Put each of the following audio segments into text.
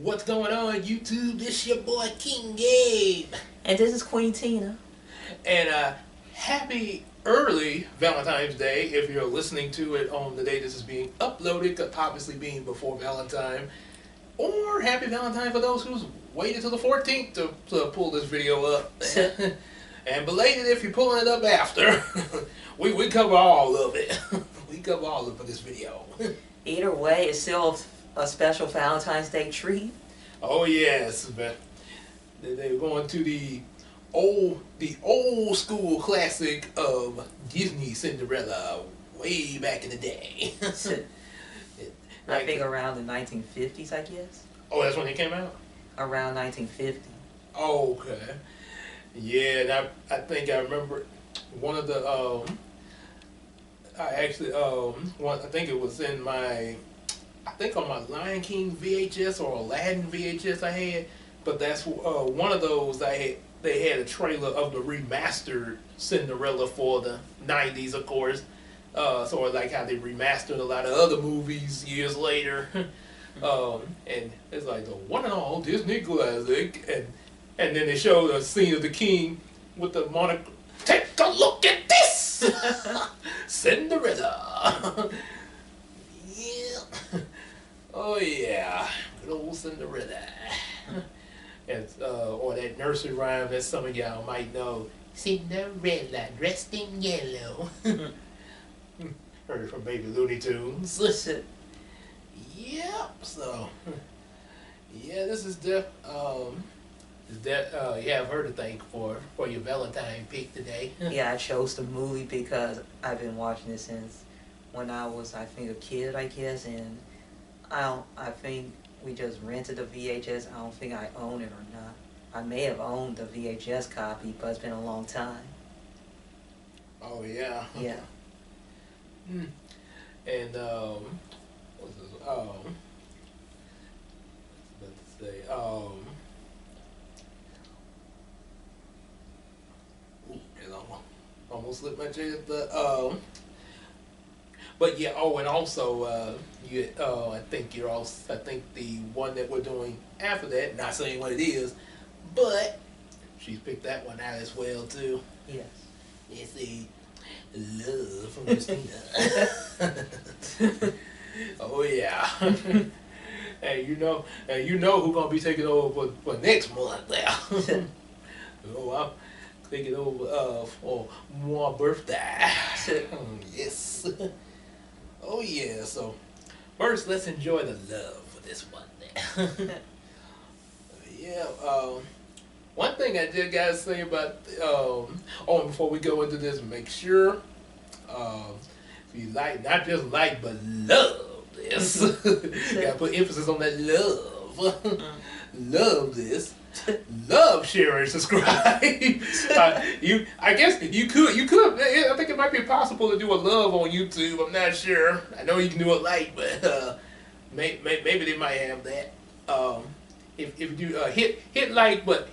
What's going on, YouTube? This your boy King Gabe. And this is Queen Tina. And happy early Valentine's Day if you're listening to it on the day this is being uploaded, obviously being before Valentine. Or happy Valentine for those who's waited till the 14th to pull this video up. And belated if you're pulling it up after. we cover all of it. We cover all of it for this video. Either way, it's still a special Valentine's Day treat. Oh yes, but they're going to the old school classic of Disney Cinderella way back in the day. I think around the 1950s, I guess. Oh, that's when it came out? Around 1950. Oh, okay. Yeah, and I think I remember one of the I think it was in my, I think on my Lion King VHS or Aladdin VHS I had, but that's one of those they had a trailer of the remastered Cinderella for the 90s, of course. Sort of like how they remastered a lot of other movies years later. And it's like the one and all Disney classic, and then they showed a scene of the king with the monocle. Take a look at this, Cinderella. Yeah. Oh yeah, good old Cinderella. Or that nursery rhyme that some of y'all might know. Cinderella dressed in yellow. Heard it from Baby Looney Tunes. Yep. So, yeah, this is you have her to thank for your Valentine pick today. Yeah, I chose the movie because I've been watching it since when I was, I think, a kid, I guess, and I think we just rented the VHS. I don't think I own it or not. I may have owned the VHS copy, but it's been a long time. Oh yeah. Yeah. And what's this? Let's say almost slipped my train of thought. But yeah. Oh, and also I think the one that we're doing after that. Not saying what it is, but she's picked that one out as well too. Yes. It's the Love from Christina. Oh yeah. And you know who's gonna be taking over for next month now. Oh, I'm taking over for my birthday. Yes. Oh yeah. So first, let's enjoy the love for this one there. Yeah. One thing I just gotta say about before we go into this, make sure if you like, not just like, but love this. Gotta put emphasis on that love. Love this. Love, share, and subscribe. I guess you could. I think it might be possible to do a love on YouTube. I'm not sure. I know you can do a like, but maybe they might have that. If you do hit like, but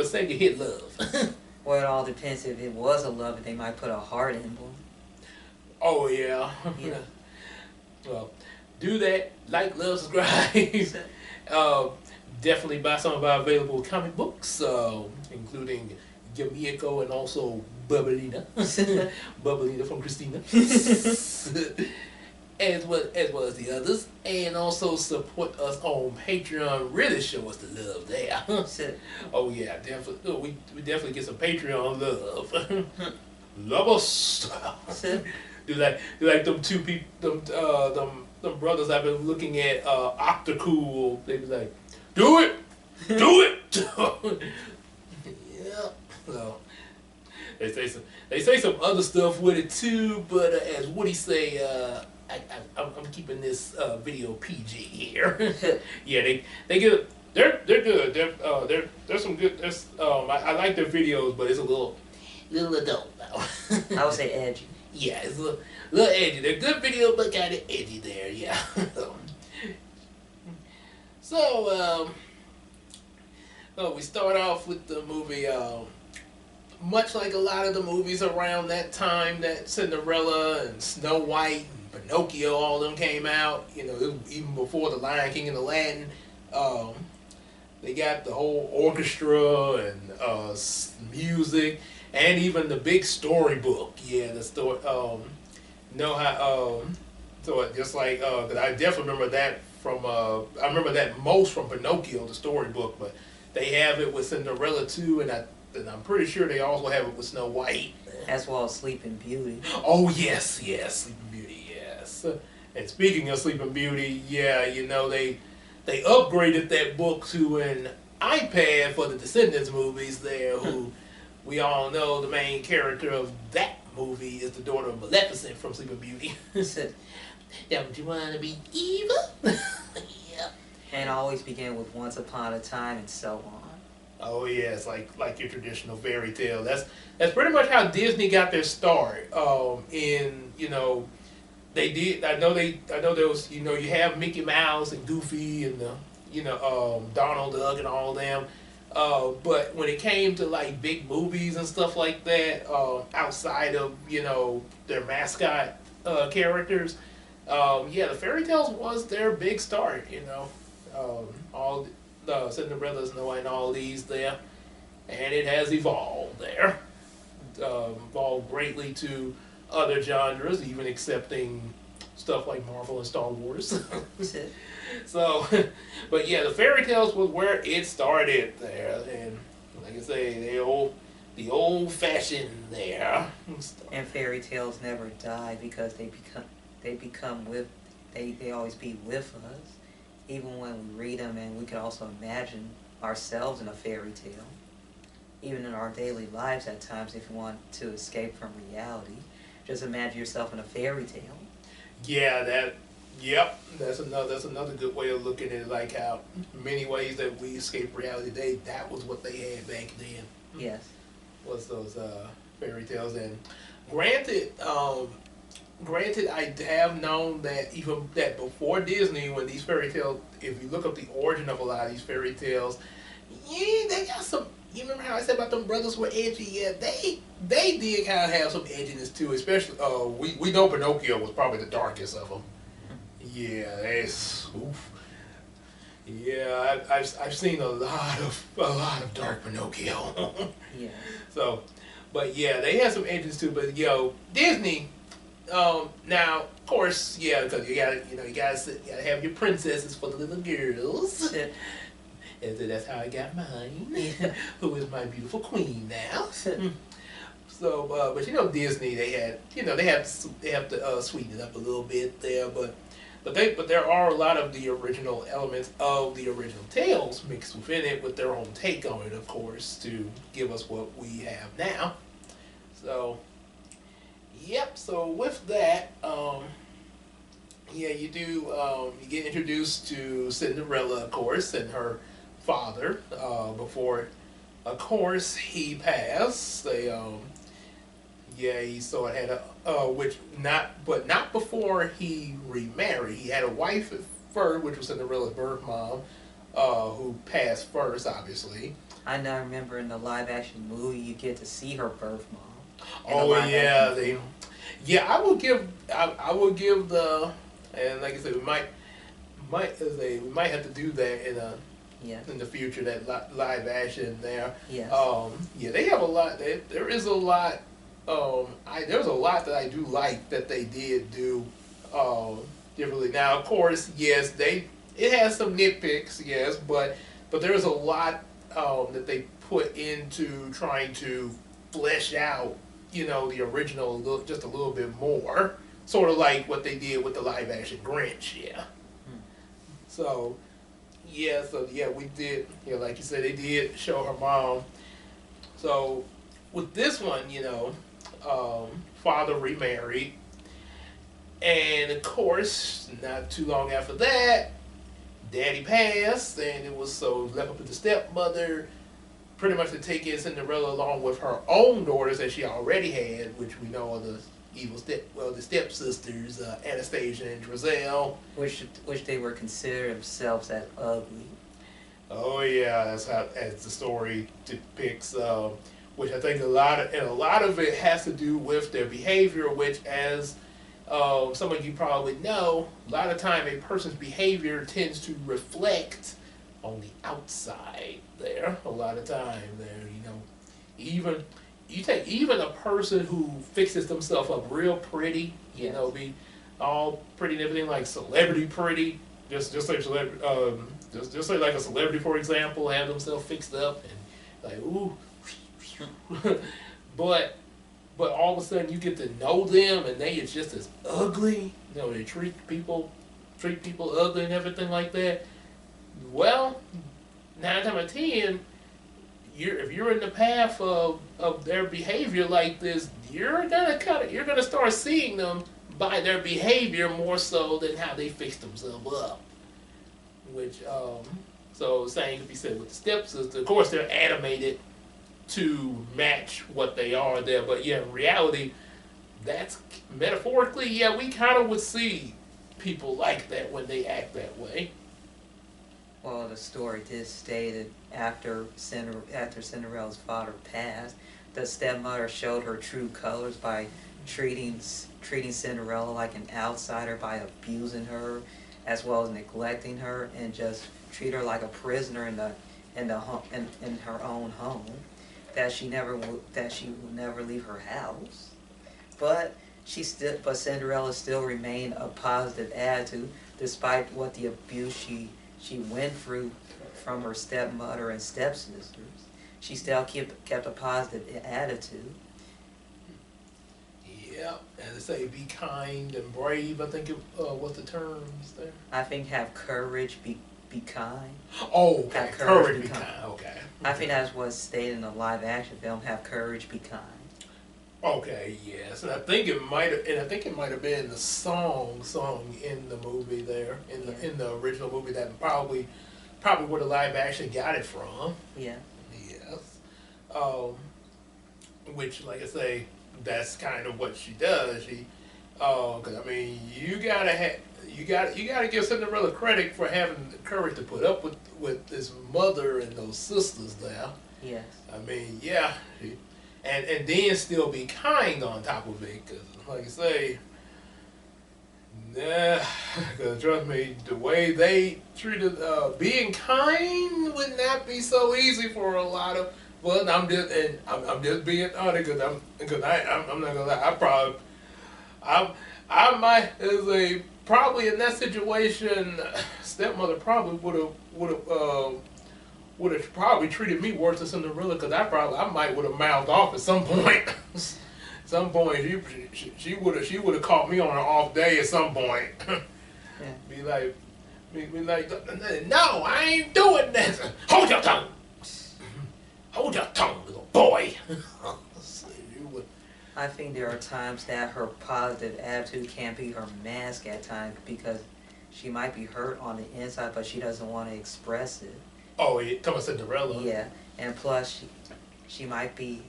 say you hit love. Well, it all depends. If it was a love, they might put a heart emblem. Oh yeah. Yeah. Well, do that. Like, love, subscribe. Definitely buy some of our available comic books, including Yamiko and also Bubblina. Bubblina from Christina. as well as the others, and also support us on Patreon. Really show us the love there. Oh yeah, definitely. We definitely get some Patreon love. Love us. do like them two people, them brothers I've been looking at, Octacool. They be like, do it. Yeah. So they say some other stuff with it too, but as Woody say, I'm keeping this video PG here. Yeah, they're good. There's some good. I like their videos, but it's a little adult now. I would say edgy. Yeah, it's a little edgy. They're good videos, but kind of edgy there. Yeah. So we start off with the movie. Much like a lot of the movies around that time, that Cinderella and Snow White and Pinocchio, all of them came out. You know, even before the Lion King and Aladdin. Um, they got the whole orchestra and music, and even the big storybook. Yeah, the story. Know how? So just like, 'cause I definitely remember that from. I remember that most from Pinocchio, the storybook, but they have it with Cinderella too, and I'm pretty sure they also have it with Snow White. As well as Sleeping Beauty. Oh yes, yes, Sleeping Beauty, yes. And speaking of Sleeping Beauty, yeah, they upgraded that book to an iPad for the Descendants movies there, who we all know the main character of that movie is the daughter of Maleficent from Sleeping Beauty. Don't you want to be evil? Yeah. And always begin with Once Upon a Time and so on. Oh yeah, it's like your traditional fairy tale. That's pretty much how Disney got their start. In they did. I know there was you have Mickey Mouse and Goofy and the Donald Duck and all them. But when it came to like big movies and stuff like that, outside of their mascot characters, yeah, the fairy tales was their big start. All the Cinderella's and all these there, and it has evolved there, evolved greatly to other genres, even accepting stuff like Marvel and Star Wars. So, but yeah, the fairy tales was where it started there, and like I say, the old fashioned there. And fairy tales never die because they always be with us, even when we read them, and we can also imagine ourselves in a fairy tale, even in our daily lives at times. If you want to escape from reality, just imagine yourself in a fairy tale. Yeah, that's another good way of looking at it. Like how many ways that we escape reality today, that was what they had back then. Yes. Was those fairy tales. And granted, I have known that even that before Disney, when these fairy tales, if you look up the origin of a lot of these fairy tales, yeah, they got some. You remember how I said about them brothers were edgy? Yeah, they did kind of have some edginess too. Especially, we know Pinocchio was probably the darkest of them. Yeah, that's oof. Yeah, I've seen a lot of dark Pinocchio. Yeah. So, but yeah, they had some edges too. But Disney. Now, of course, yeah, because you gotta have your princesses for the little girls. Yeah. And so that's how I got mine. Yeah. Who is my beautiful queen now? So, but Disney, they have to sweeten it up a little bit there, but there are a lot of the original elements of the original tales mixed within it with their own take on it, of course, to give us what we have now. So, yep. So with that, yeah, you get introduced to Cinderella, of course, and her father before, of course, he passed. He sort of had not before he remarried. He had a wife at first, which was Cinderella's birth mom, who passed first, obviously. I now remember in the live action movie, you get to see her birth mom. Oh yeah, I will give the, and like I said, we might have to do that in the future, that live action there. Yes. Yeah, they have a lot. There is a lot. There's a lot that I do like that they did do differently. Now, of course, yes, it has some nitpicks, yes, but there's a lot that they put into trying to flesh out, the original just a little bit more, sort of like what they did with the live action Grinch, yeah. So we did, like you said, they did show her mom. So with this one, father remarried, and of course, not too long after that, daddy passed, and it was left up to the stepmother, pretty much to take in Cinderella along with her own daughters that she already had, which we know are the the stepsisters, Anastasia and Drizel. Which they were considered themselves as ugly. Oh yeah, as the story depicts. Which I think a lot of it has to do with their behavior, which, as some of you probably know, a lot of time a person's behavior tends to reflect on the outside there a lot of time there, you know. Even you take even a person who fixes themselves up real pretty, you know, be all pretty and everything, like celebrity pretty, just like celebrity, just say like a celebrity, for example, have themselves fixed up and like ooh, but all of a sudden you get to know them and they is just as ugly. You know, they treat people ugly and everything like that. Well, 9 times out of 10, if you're in the path of their behavior like this, you're gonna start seeing them by their behavior more so than how they fix themselves up. Which so same could be said with the stepsisters. Of course, they're animated to match what they are there, but yeah, in reality, that's metaphorically, yeah, we kind of would see people like that when they act that way. Well, the story did state that after Cinderella's father passed, the stepmother showed her true colors by treating Cinderella like an outsider, by abusing her, as well as neglecting her, and just treat her like a prisoner in her own home. That she would never leave her house, but Cinderella still remained a positive attitude despite what the abuse she went through from her stepmother and stepsisters. She still kept a positive attitude. Yeah, and they say be kind and brave. I think what the terms there. I think have courage, be kind. Oh, okay. Have courage, be kind. Okay. I think that's what's stated in the live action film. Have courage, be kind. Okay, yes, and I think it might have been the song in the movie there in the original movie that probably where the live action got it from. Yeah. Yes. Which, like I say, that's kind of what she does. She, cause I mean, you gotta give Cinderella credit for having the courage to put up with this mother and those sisters there. Yes. I mean, yeah. And then still be kind on top of it, because like I say, because trust me, the way they treated being kind would not be so easy for a lot of. Well, I'm just being honest, because I'm not gonna lie. I might probably in that situation, stepmother probably would have probably treated me worse than Cinderella, because I might would have mouthed off at some point. Some point she would have caught me on an off day at some point. Yeah. Be like, no, I ain't doing this. Hold your tongue. Hold your tongue, little boy. I think there are times that her positive attitude can be her mask at times, because she might be hurt on the inside, but she doesn't want to express it. Oh, yeah, talking about Cinderella. Yeah, and plus she might be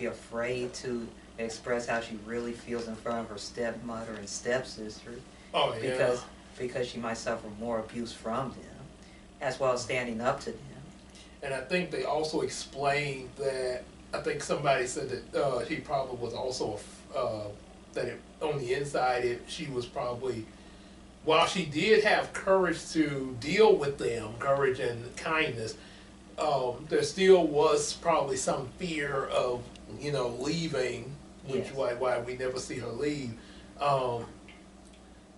afraid to express how she really feels in front of her stepmother and stepsister. Oh yeah. Because she might suffer more abuse from them, as well as standing up to them. And I think they also explained that. I think somebody said that she probably was also on the inside, she was probably. While she did have courage to deal with them, courage and kindness, there still was probably some fear of, leaving, which why we never see her leave.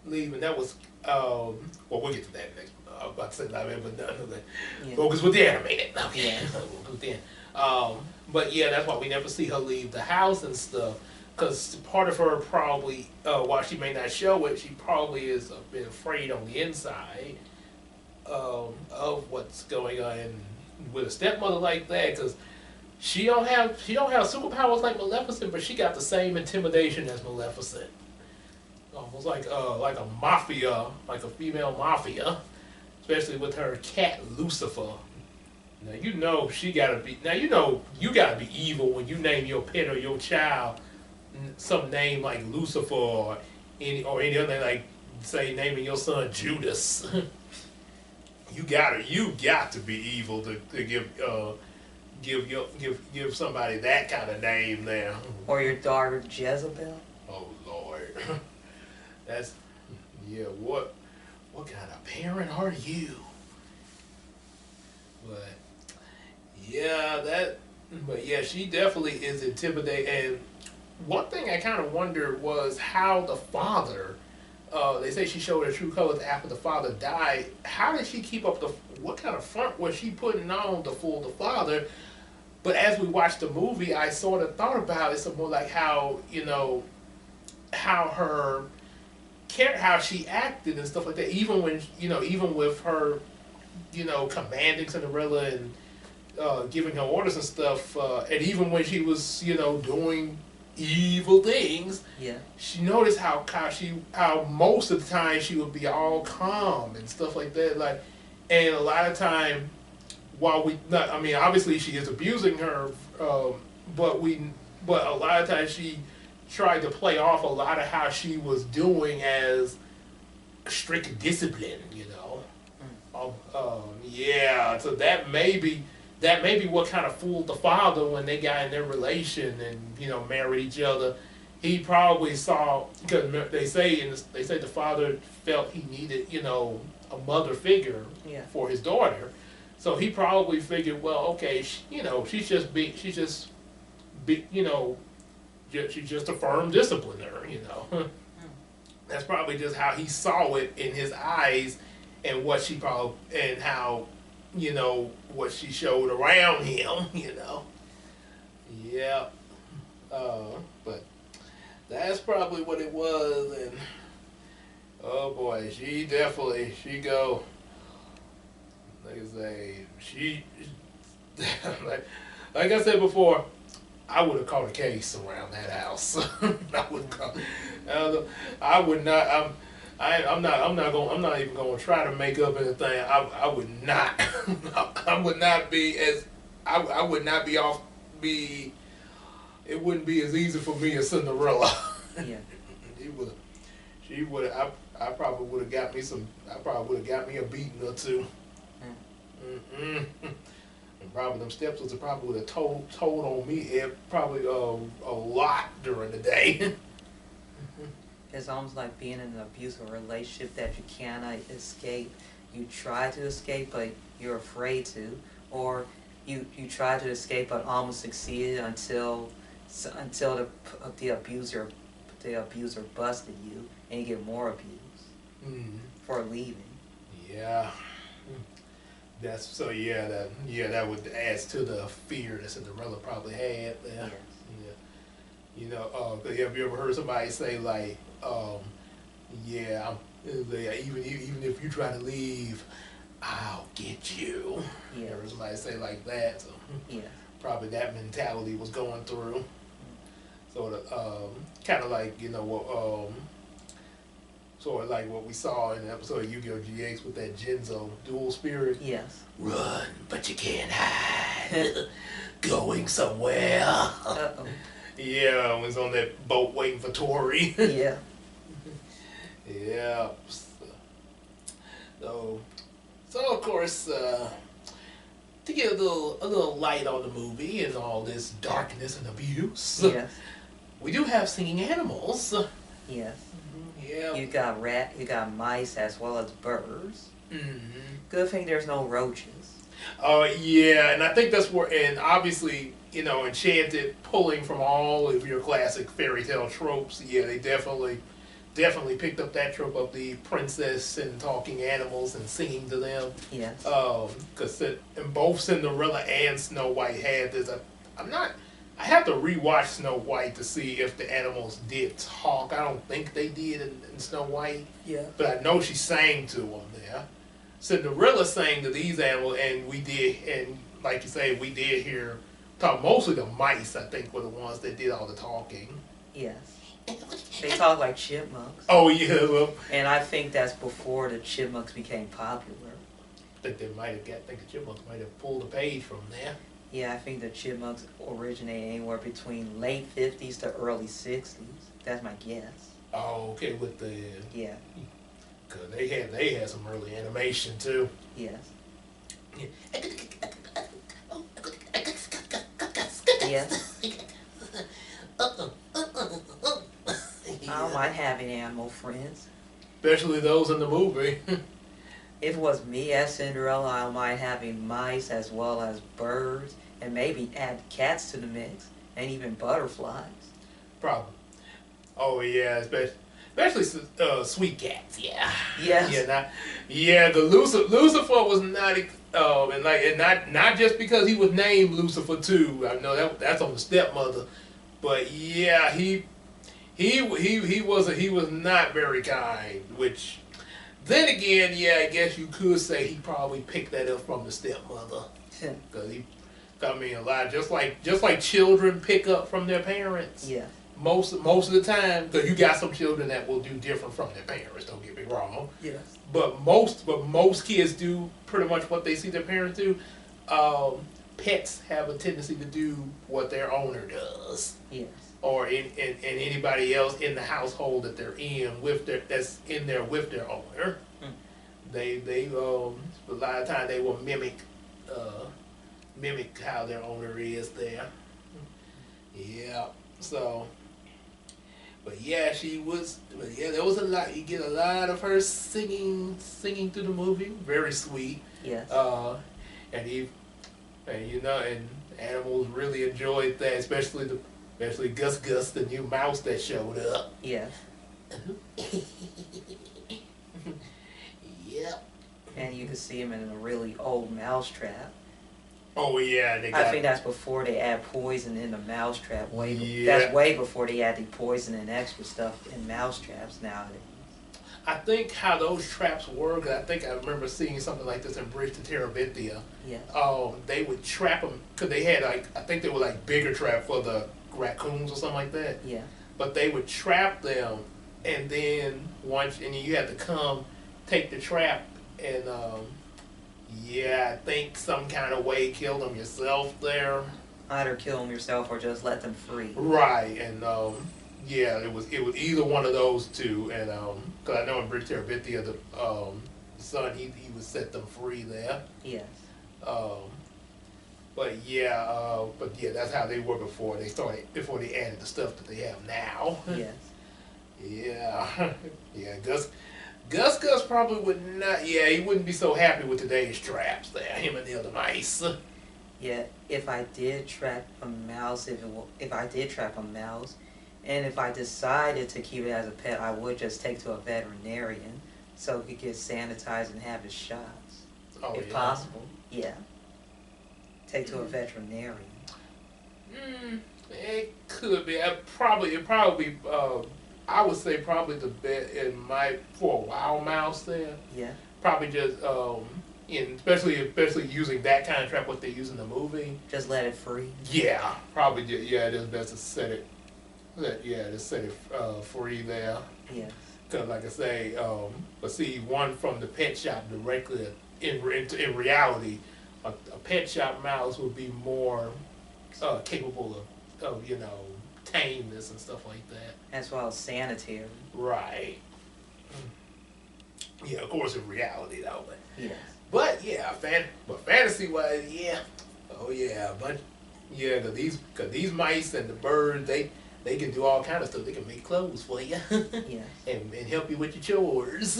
Leave, and that was, well, we'll get to that next. I was about to say live, but none of that. Focus with the animated. Okay. Yeah. We'll do then. But yeah, that's why we never see her leave the house and stuff. Because part of her probably, while she may not show it, she probably is a bit afraid on the inside of what's going on with a stepmother like that. Because she don't have superpowers like Maleficent, but she got the same intimidation as Maleficent. Almost like a mafia, like a female mafia, especially with her cat Lucifer. Now you know she gotta be. Now you know you gotta be evil when you name your pet or your child some name like Lucifer or any other, like say naming your son Judas. you got to be evil to give somebody that kind of name there. Or your daughter Jezebel. Oh Lord, what kind of parent are you? But yeah, she definitely is intimidating. And one thing I kind of wondered was how the father. They say she showed her true colors after the father died. How did she keep up the? What kind of front was she putting on to fool the father? But as we watched the movie, I sort of thought about it some more, like how how her care, how she acted and stuff like that. Even when even with her, commanding Cinderella and giving her orders and stuff, and even when she was doing evil things, Yeah. she noticed how most of the time she would be all calm and stuff like that. Like, and a lot of time, while we not, I mean, obviously she is abusing her, but but a lot of times she tried to play off a lot of how she was doing as strict discipline, yeah. So that may be what kind of fooled the father when they got in their relation and married each other. He probably saw, because they say the father felt he needed a mother figure for his daughter, so he probably figured, well, okay, she's just a firm discipliner. That's probably just how he saw it in his eyes, and what she probably and how what she showed around him. Yeah. But that's probably what it was, and oh boy, she go. Like I say, like I said before, I would have caught a case around that house. I would not. I'm not even going to try to make up anything. I would not. I would not be as. I would not be off. It wouldn't be as easy for me as Cinderella. Yeah. She would. I probably would have got me some. I probably would have got me a beating or two. And probably them stepsisters probably would have told on me probably a lot during the day. It's almost like being in an abusive relationship that you cannot escape. You try to escape, but you're afraid to, or you try to escape but almost succeeded until the abuser busted you and you get more abuse for leaving. Yeah. That's so. Yeah, that would add to the fear that Cinderella probably had. Yeah. Yeah. Have you ever heard somebody say like, even if you try to leave, I'll get you. Yeah. Heard somebody say like that. So Yeah. probably that mentality was going through. So kind of like sort of like what we saw in the episode of Yu-Gi-Oh! GX with that Genzo dual spirit. Yes. Run, but you can't hide. Going somewhere. Uh-oh. Yeah, I was on that boat waiting for Tori. Yeah. Yeah. So of course, to get a little light on the movie and all this darkness and abuse, Yes. we do have singing animals. Yes. Yeah. You got mice as well as birds. Mm-hmm. Good thing there's no roaches. Yeah, and I think that's where, and obviously, Enchanted, pulling from all of your classic fairy tale tropes. Yeah, they definitely picked up that trope of the princess and talking animals and singing to them. Yes. Because in both Cinderella and Snow White had this. I have to rewatch Snow White to see if the animals did talk. I don't think they did in Snow White. Yeah. But I know she sang to them there. Cinderella sang to these animals, and we did, and like you say, we did hear talk. Mostly the mice, I think, were the ones that did all the talking. Yes. They talk like chipmunks. Oh yeah, well, And I think that's before the chipmunks became popular. I think the chipmunks might have pulled a page from there. Yeah, I think the chipmunks originated anywhere between late 50s to early 60s. That's my guess. Oh, okay, with the Yeah. Cause they had some early animation too. Yes. Yes. I don't mind having animal friends. Especially those in the movie. If it was me as Cinderella, I might having mice as well as birds, and maybe add cats to the mix, and even butterflies. Probably. Oh yeah, especially sweet cats. Yeah. Yes. Yeah. The Lucifer was not and not just because he was named Lucifer too. I know that's on the stepmother, but yeah, he was not very kind. Which then again, yeah, I guess you could say he probably picked that up from the stepmother. Because I mean, a lot just like children pick up from their parents. Yeah. Most of the time, because you got some children that will do different from their parents. Don't get me wrong. Yes. But most kids do pretty much what they see their parents do. Pets have a tendency to do what their owner does. Yes. Or in anybody else in the household that they're in with that's in there with their owner. Mm. They a lot of times they will mimic how their owner is there. Yeah. So, but yeah, there was a lot. You get a lot of her singing through the movie. Very sweet. Yes. And animals really enjoyed that, especially Gus Gus, the new mouse that showed up. Yes. Yep. And you can see him in a really old mousetrap. Oh yeah, I think that's before they add poison in the mousetrap. Yeah. That's way before they add the poison and extra stuff in mousetraps nowadays. I think how those traps work. I think I remember seeing something like this in Bridge to Terabithia. Yeah. They would trap them because they had I think they were like bigger trap for the raccoons or something like that. Yeah. But they would trap them, and then you had to come take the trap and. Yeah, I think some kind of way kill them yourself there. Either kill them yourself or just let them free. Right, and yeah, it was either one of those two, and because I know in Bridge Terabithia the son he would set them free there. Yes. But yeah, that's how they were before they added the stuff that they have now. Yes. Yeah, yeah, Gus probably would not. Yeah, he wouldn't be so happy with today's traps there. Him and the other mice. Yeah, if I did trap a mouse, if I did trap a mouse, and if I decided to keep it as a pet, I would just take to a veterinarian so he could get sanitized and have his shots, if possible. Yeah. Take to a veterinarian. It could be. It probably. I would say probably the best for a wild mouse there. Yeah. Probably just especially using that kind of trap what they use in the movie. Just let it free. Yeah, probably. It is best to set it. Free there. Yeah. Because like I say, but see, one from the pet shop directly in reality, a pet shop mouse would be more capable of tameness and stuff like that. As well as sanitary. Right. Yeah, of course in reality though, but yes. But yeah, fantasy wise, yeah. Oh yeah, but yeah, cause these mice and the birds, they can do all kind of stuff. They can make clothes for you. Yeah. and help you with your chores.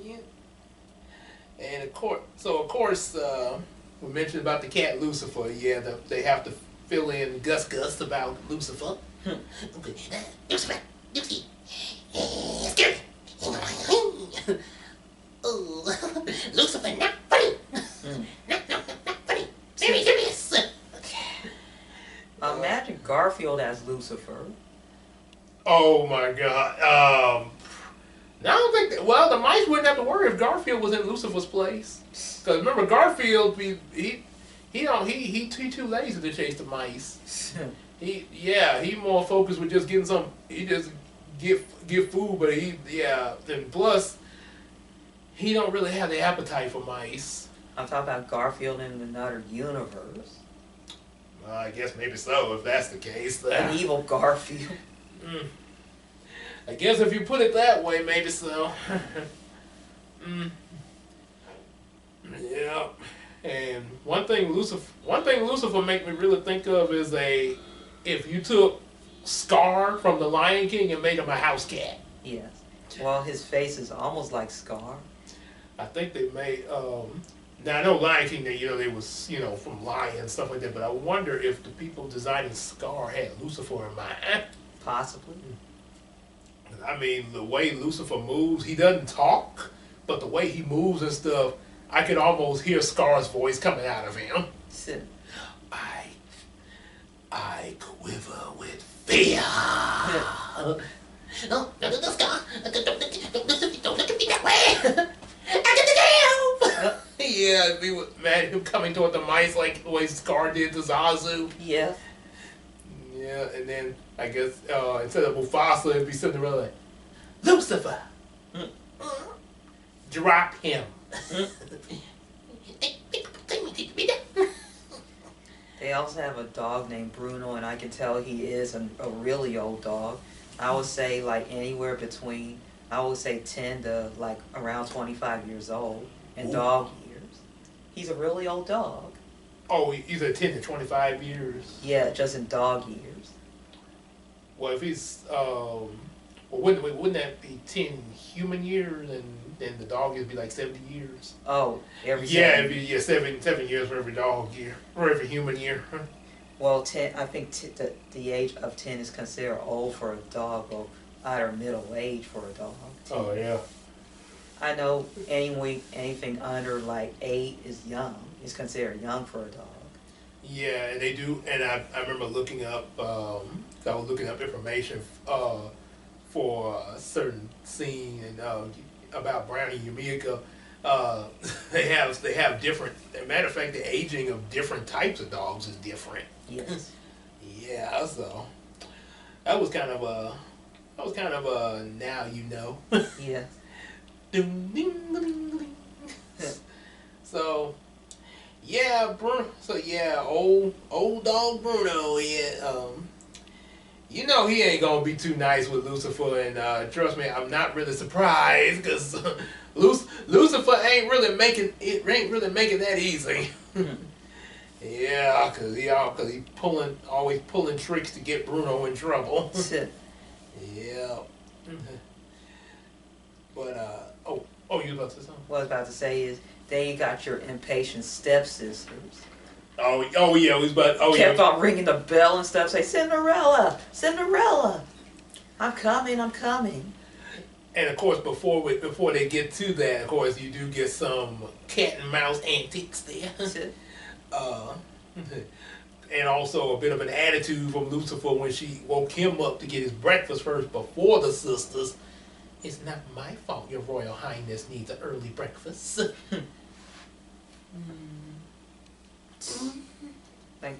Yeah. And of course, we mentioned about the cat Lucifer. Yeah, they have to fill in Gus about Lucifer. Lucifer, oh, Lucifer, not funny. Not funny. Very serious. Imagine Garfield as Lucifer. Oh my God. I don't think the mice wouldn't have to worry if Garfield was in Lucifer's place. Because remember, Garfield, he too lazy to chase the mice. He more focused with just getting he just get food, but and plus, he don't really have the appetite for mice. I'm talking about Garfield in another universe. I guess maybe so, if that's the case. An evil Garfield. I guess if you put it that way, maybe so. Yeah. And one thing Lucifer make me really think of is if you took Scar from The Lion King and made him a house cat. Yes. Well, his face is almost like Scar. I think they made. Now I know Lion King. They was from Lion and stuff like that. But I wonder if the people designing Scar had Lucifer in mind. Possibly. I mean, the way Lucifer moves, he doesn't talk, but the way he moves and stuff, I could almost hear Scar's voice coming out of him. I quiver with fear. No, don't look at Scar. Don't look at me that way. I get the damn. Yeah, it'd be mad him coming toward the mice like the way Scar did to Zazu. Yeah. Yeah, and then I guess instead of Mufasa, it'd be Cinderella like, Lucifer, drop him. They also have a dog named Bruno, and I can tell he is a really old dog. I would say like anywhere between, I would say 10 to like around 25 years old in dog years. He's a really old dog. Oh, either 10 to 25 years? Yeah, just in dog years. Well, if he's, wouldn't that be 10 human years, and then the dog years be like 70 years? Oh, every it'd be 7 years for every dog year, or every human year. Well, 10. I think the age of 10 is considered old for a dog, or either middle age for a dog. 10. Oh yeah. I know anything under like 8 is young. Is considered young for a dog. Yeah, and they do. And I remember looking up. I was looking up information for a certain scene and about Brownie Yamika. They have different. As a matter of fact, the aging of different types of dogs is different. Yes. Yeah, so that was kind of a now you know. Yeah. So yeah, Bruno. So yeah, old dog Bruno. Yeah, he ain't gonna be too nice with Lucifer, and trust me, I'm not really surprised because Lucifer ain't really making that easy. Yeah, cause he always pulling tricks to get Bruno in trouble. Yeah. But you about to say something? What I was about to say is they got your impatient stepsisters. Oh yeah, Kept on ringing the bell and stuff. Say, Cinderella, Cinderella, I'm coming. And of course, before they get to that, of course, you do get some cat and mouse antics there. And also a bit of an attitude from Lucifer when she woke him up to get his breakfast first before the sisters. It's not my fault your Royal Highness needs an early breakfast. Like,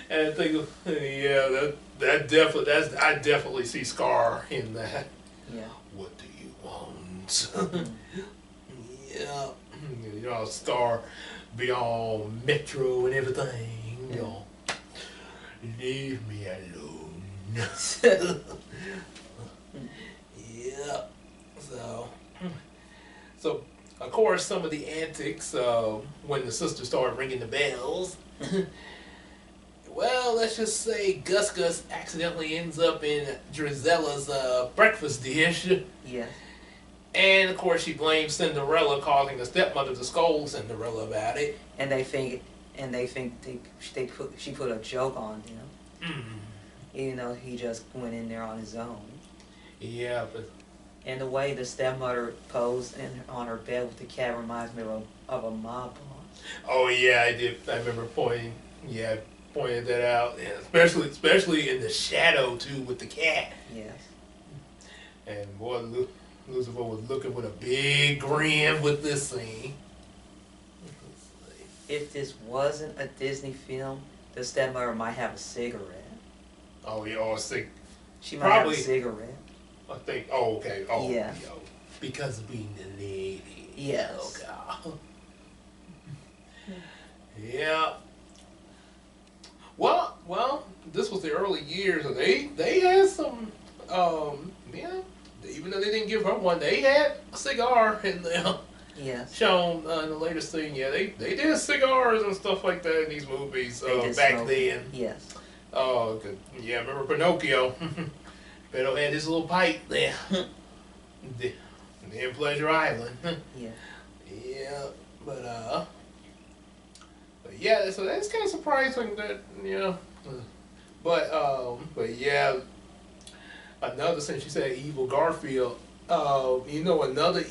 And I think, yeah, I definitely see Scar in that. Yeah. What do you want? Yeah, Scar beyond Metro and everything. Leave me alone. Yeah. So of course, some of the antics when the sisters started ringing the bells. Well, let's just say Gus accidentally ends up in Drizella's breakfast dish. Yeah. And of course, she blames Cinderella, causing the stepmother to scold Cinderella about it. And they think she put a joke on him. Even though he just went in there on his own. Yeah, but. And the way the stepmother posed on her bed with the cat reminds me of a mob boss. Oh yeah, I did. I remember pointing that out, and especially in the shadow too with the cat. Yes. And boy, Lucifer was looking with a big grin with this scene. If this wasn't a Disney film, the stepmother might have a cigarette. Oh yeah, or she might have a cigarette. I think. Oh okay. Oh yeah. Because of being the lady. Yes. Okay. Yeah. Well, this was the early years, and they had some, even though they didn't give her one, they had a cigar in them. Yes. Shown in the latest thing, yeah, they did cigars and stuff like that in these movies back then. Yes. Oh, good. Yeah, remember Pinocchio? Pinocchio had his little pipe there. in Pleasure Island. Yeah. Yeah, but yeah, so that's kind of surprising that but yeah, another since you said evil Garfield, another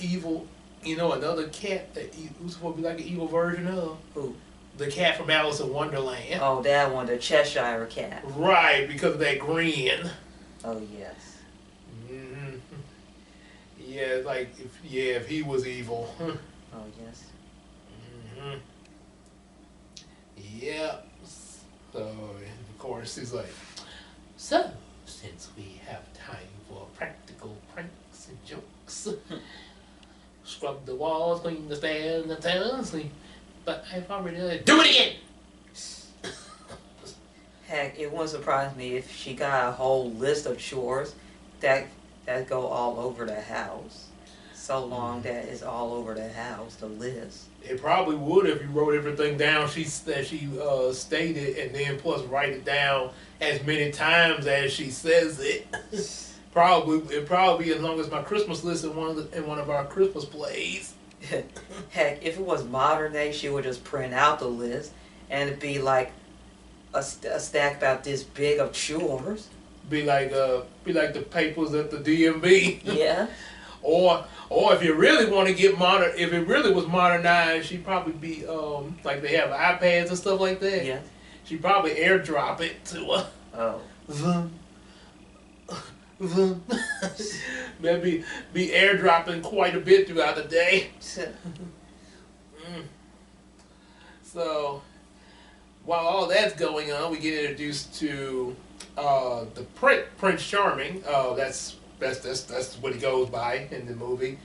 cat that who's supposed to be like an evil version of Who? the cat from Alice in Wonderland. Oh, that one, the Cheshire Cat. Right, because of that grin. Oh yes. Hmm. Yeah, like if he was evil. Oh yes. Hmm. Yeah. So of course he's like, so since we have time for practical pranks and jokes, scrub the walls, clean the stairs and the town, but I've already done it. Do it again. Heck, it wouldn't surprise me if she got a whole list of chores that go all over the house. So long that it's all over the house, the list. It probably would if you wrote everything down that she stated, and then plus write it down as many times as she says it. It'd probably be as long as my Christmas list in one of our Christmas plays. Heck, if it was modern day, she would just print out the list, and it'd be like a stack about this big of chores. Be like the papers at the DMV. Yeah. Or if you really want to get modern, if it really was modernized, she'd probably be like they have iPads and stuff like that. Yeah. She'd probably airdrop it to her. Oh. Vroom. Vroom. Maybe be airdropping quite a bit throughout the day. So while all that's going on, we get introduced to the Prince Charming. That's what he goes by in the movie.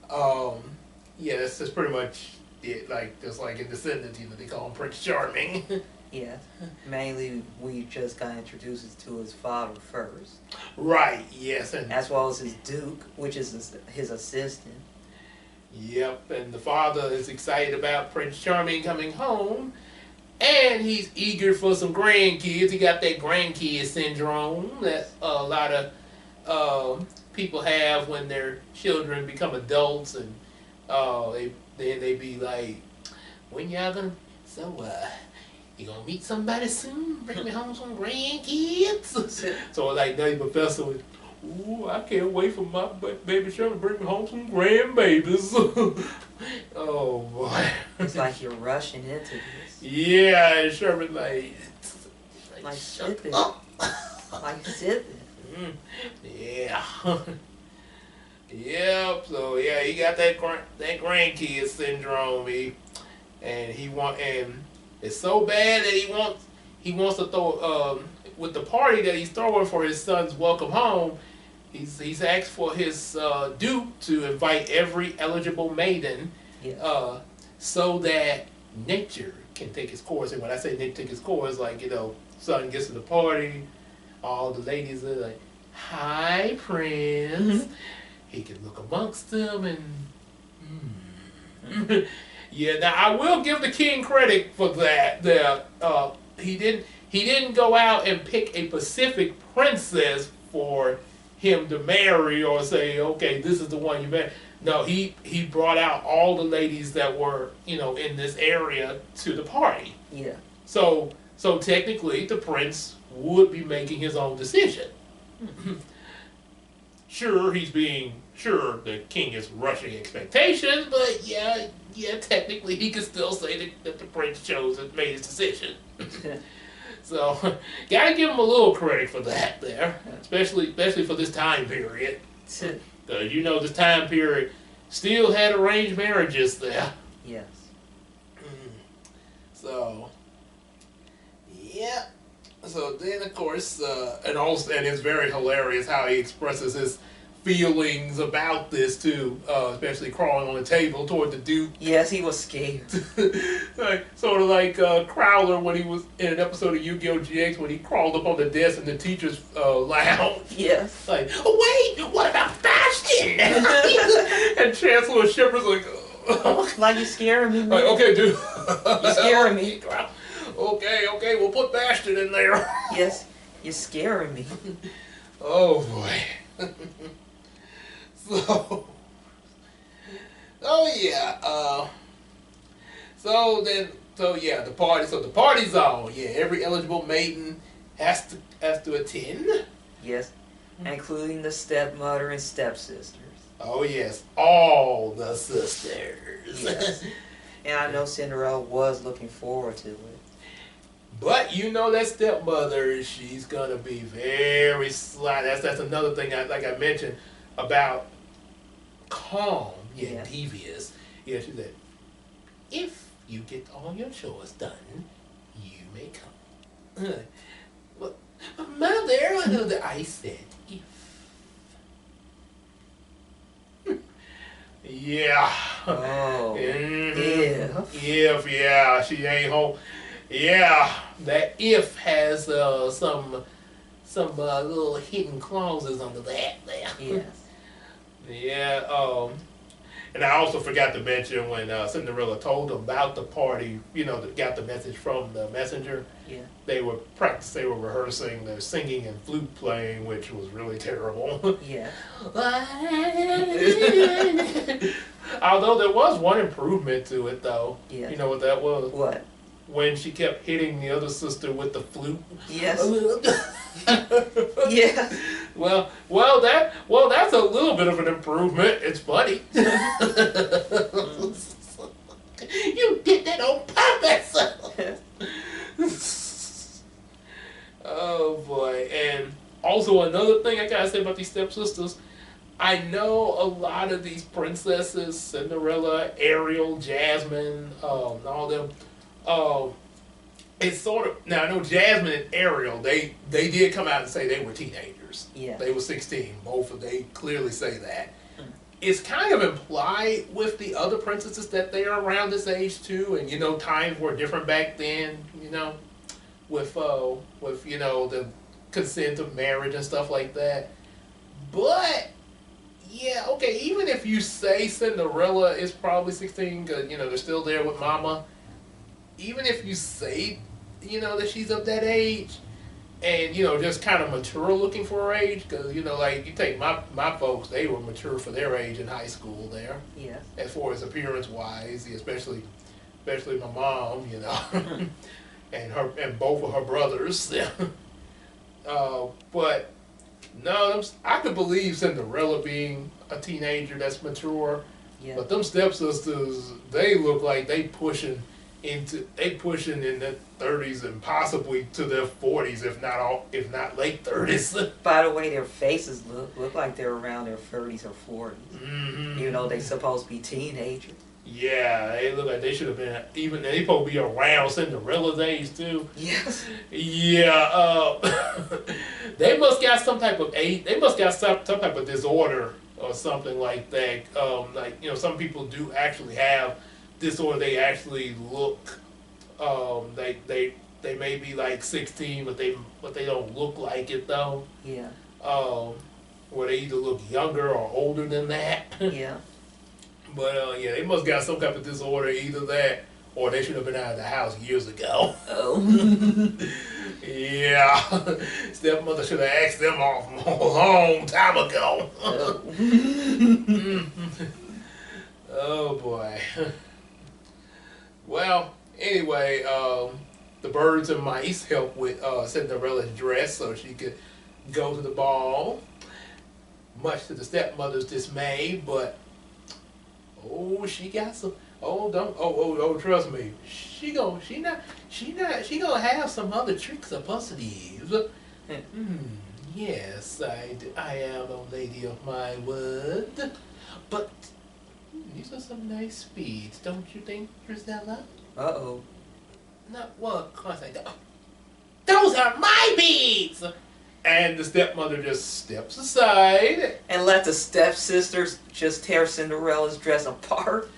Yeah, that's pretty much it. Like just like in Descendants, they call him Prince Charming. Yeah. Mainly, we just got introduced to his father first. Right. Yes. And as well as his Duke, which is his assistant. Yep. And the father is excited about Prince Charming coming home, and he's eager for some grandkids. He got that grandkid syndrome that a lot of people have when their children become adults, and they be like, when y'all gonna you gonna meet somebody soon? Bring me home some grandkids. So like Nutty Professor was, ooh, I can't wait for my baby Sherman to bring me home some grandbabies. Oh boy. It's like you're rushing into this. Yeah, and Sherman like sipping. Like sipping. Yeah. Yep. So yeah, he got that grandkid syndrome. And it's so bad that he wants to throw with the party that he's throwing for his son's welcome home. He's asked for his Duke to invite every eligible maiden, so that nature can take its course. And when I say nature take its course, like son gets to the party, all the ladies are like, "Hi, Prince." He can look amongst them and. Yeah, now I will give the king credit for that. He didn't go out and pick a specific princess for him to marry or say, okay, this is the one you marry. No, he brought out all the ladies that were in this area to the party. Yeah. So technically, the prince would be making his own decision. Sure, the king is rushing expectations, but yeah, technically he could still say that the prince chose and made his decision. So, gotta give him a little credit for that there, especially for this time period. This time period still had arranged marriages there. Yes. So, yeah. So then, of course, and it's very hilarious how he expresses his feelings about this too, especially crawling on the table toward the Duke. Yes, he was scared. Sort of like Crowler when he was in an episode of Yu-Gi-Oh! GX when he crawled up on the desk in the teacher's lounge. Yes. Like, oh wait, what about Bastion? And Chancellor Shepard's like, like, you scaring me, man. Like, okay, dude. You scaring me. Okay, we'll put Bastion in there. Yes, you're scaring me. Oh boy. So, Oh yeah. The party. So the party's on. Yeah, every eligible maiden has to attend. Yes, including the stepmother and stepsisters. Oh yes, all the sisters. Yes. And I know Cinderella was looking forward to it. But you know that stepmother, she's gonna be very sly. That's another thing. Like I mentioned about calm yet Yeah. devious. Yeah, she said, if you get all your chores done, you may come. Well, mother, I said if. Yeah. Oh. Mhm. If. Yeah, she ain't home. Yeah, that if has some little hidden clauses under that there. Yes. Yeah. And I also forgot to mention when Cinderella told them about the party. You know, got the message from the messenger. Yeah. They were rehearsing their singing and flute playing, which was really terrible. Yeah. Although there was one improvement to it, though. Yeah. You know what that was? What? When she kept hitting the other sister with the flute. Yes. Yes. Well, that's a little bit of an improvement. It's funny. You did that on purpose. Oh boy! And also another thing I gotta say about these stepsisters. I know a lot of these princesses, Cinderella, Ariel, Jasmine, all them. It's sort of now. I know Jasmine and Ariel. They did come out and say they were teenagers. Yeah. They were 16. Both of they clearly say that. It's kind of implied with the other princesses that they are around this age too, and you know times were different back then. You know, with you know the consent of marriage and stuff like that. But yeah, okay. Even if you say Cinderella is probably 16, because you know they're still there with Mama. Even if you say, you know, that she's of that age, and you know, just kind of mature looking for her age, because you know, like you take my folks, they were mature for their age in high school there. Yes. As far as appearance wise, especially my mom, you know, and both of her brothers. But no, I could believe Cinderella being a teenager that's mature. Yeah. But them stepsisters, they look like they pushing in their 30s and possibly to their 40s, if not late 30s. By the way, their faces look like they're around their 30s or 40s. Mm-hmm. You know, they supposed to be teenagers. Yeah, they look like they should have been they supposed to be around Cinderella's age too. Yes. Yeah, they must got some type of some type of disorder or something like that. Like you know, some people do actually have disorder. They actually look, they may be like 16, but they don't look like it though. Yeah. Where they either look younger or older than that. Yeah. But yeah, they must got some type of disorder, either that or they should have been out of the house years ago. Oh. Yeah, stepmother should have asked them off a long time ago. Oh. Oh boy. Well, anyway, the birds and mice helped with Cinderella's dress so she could go to the ball, much to the stepmother's dismay. But she got some. Trust me. She gonna have some other tricks up her sleeves. Yes, I am a lady of my word. But these are some nice beads, don't you think, Drizella? Uh-oh. No, well, of course I don't. Those are my beads! And the stepmother just steps aside. And let the stepsisters just tear Cinderella's dress apart.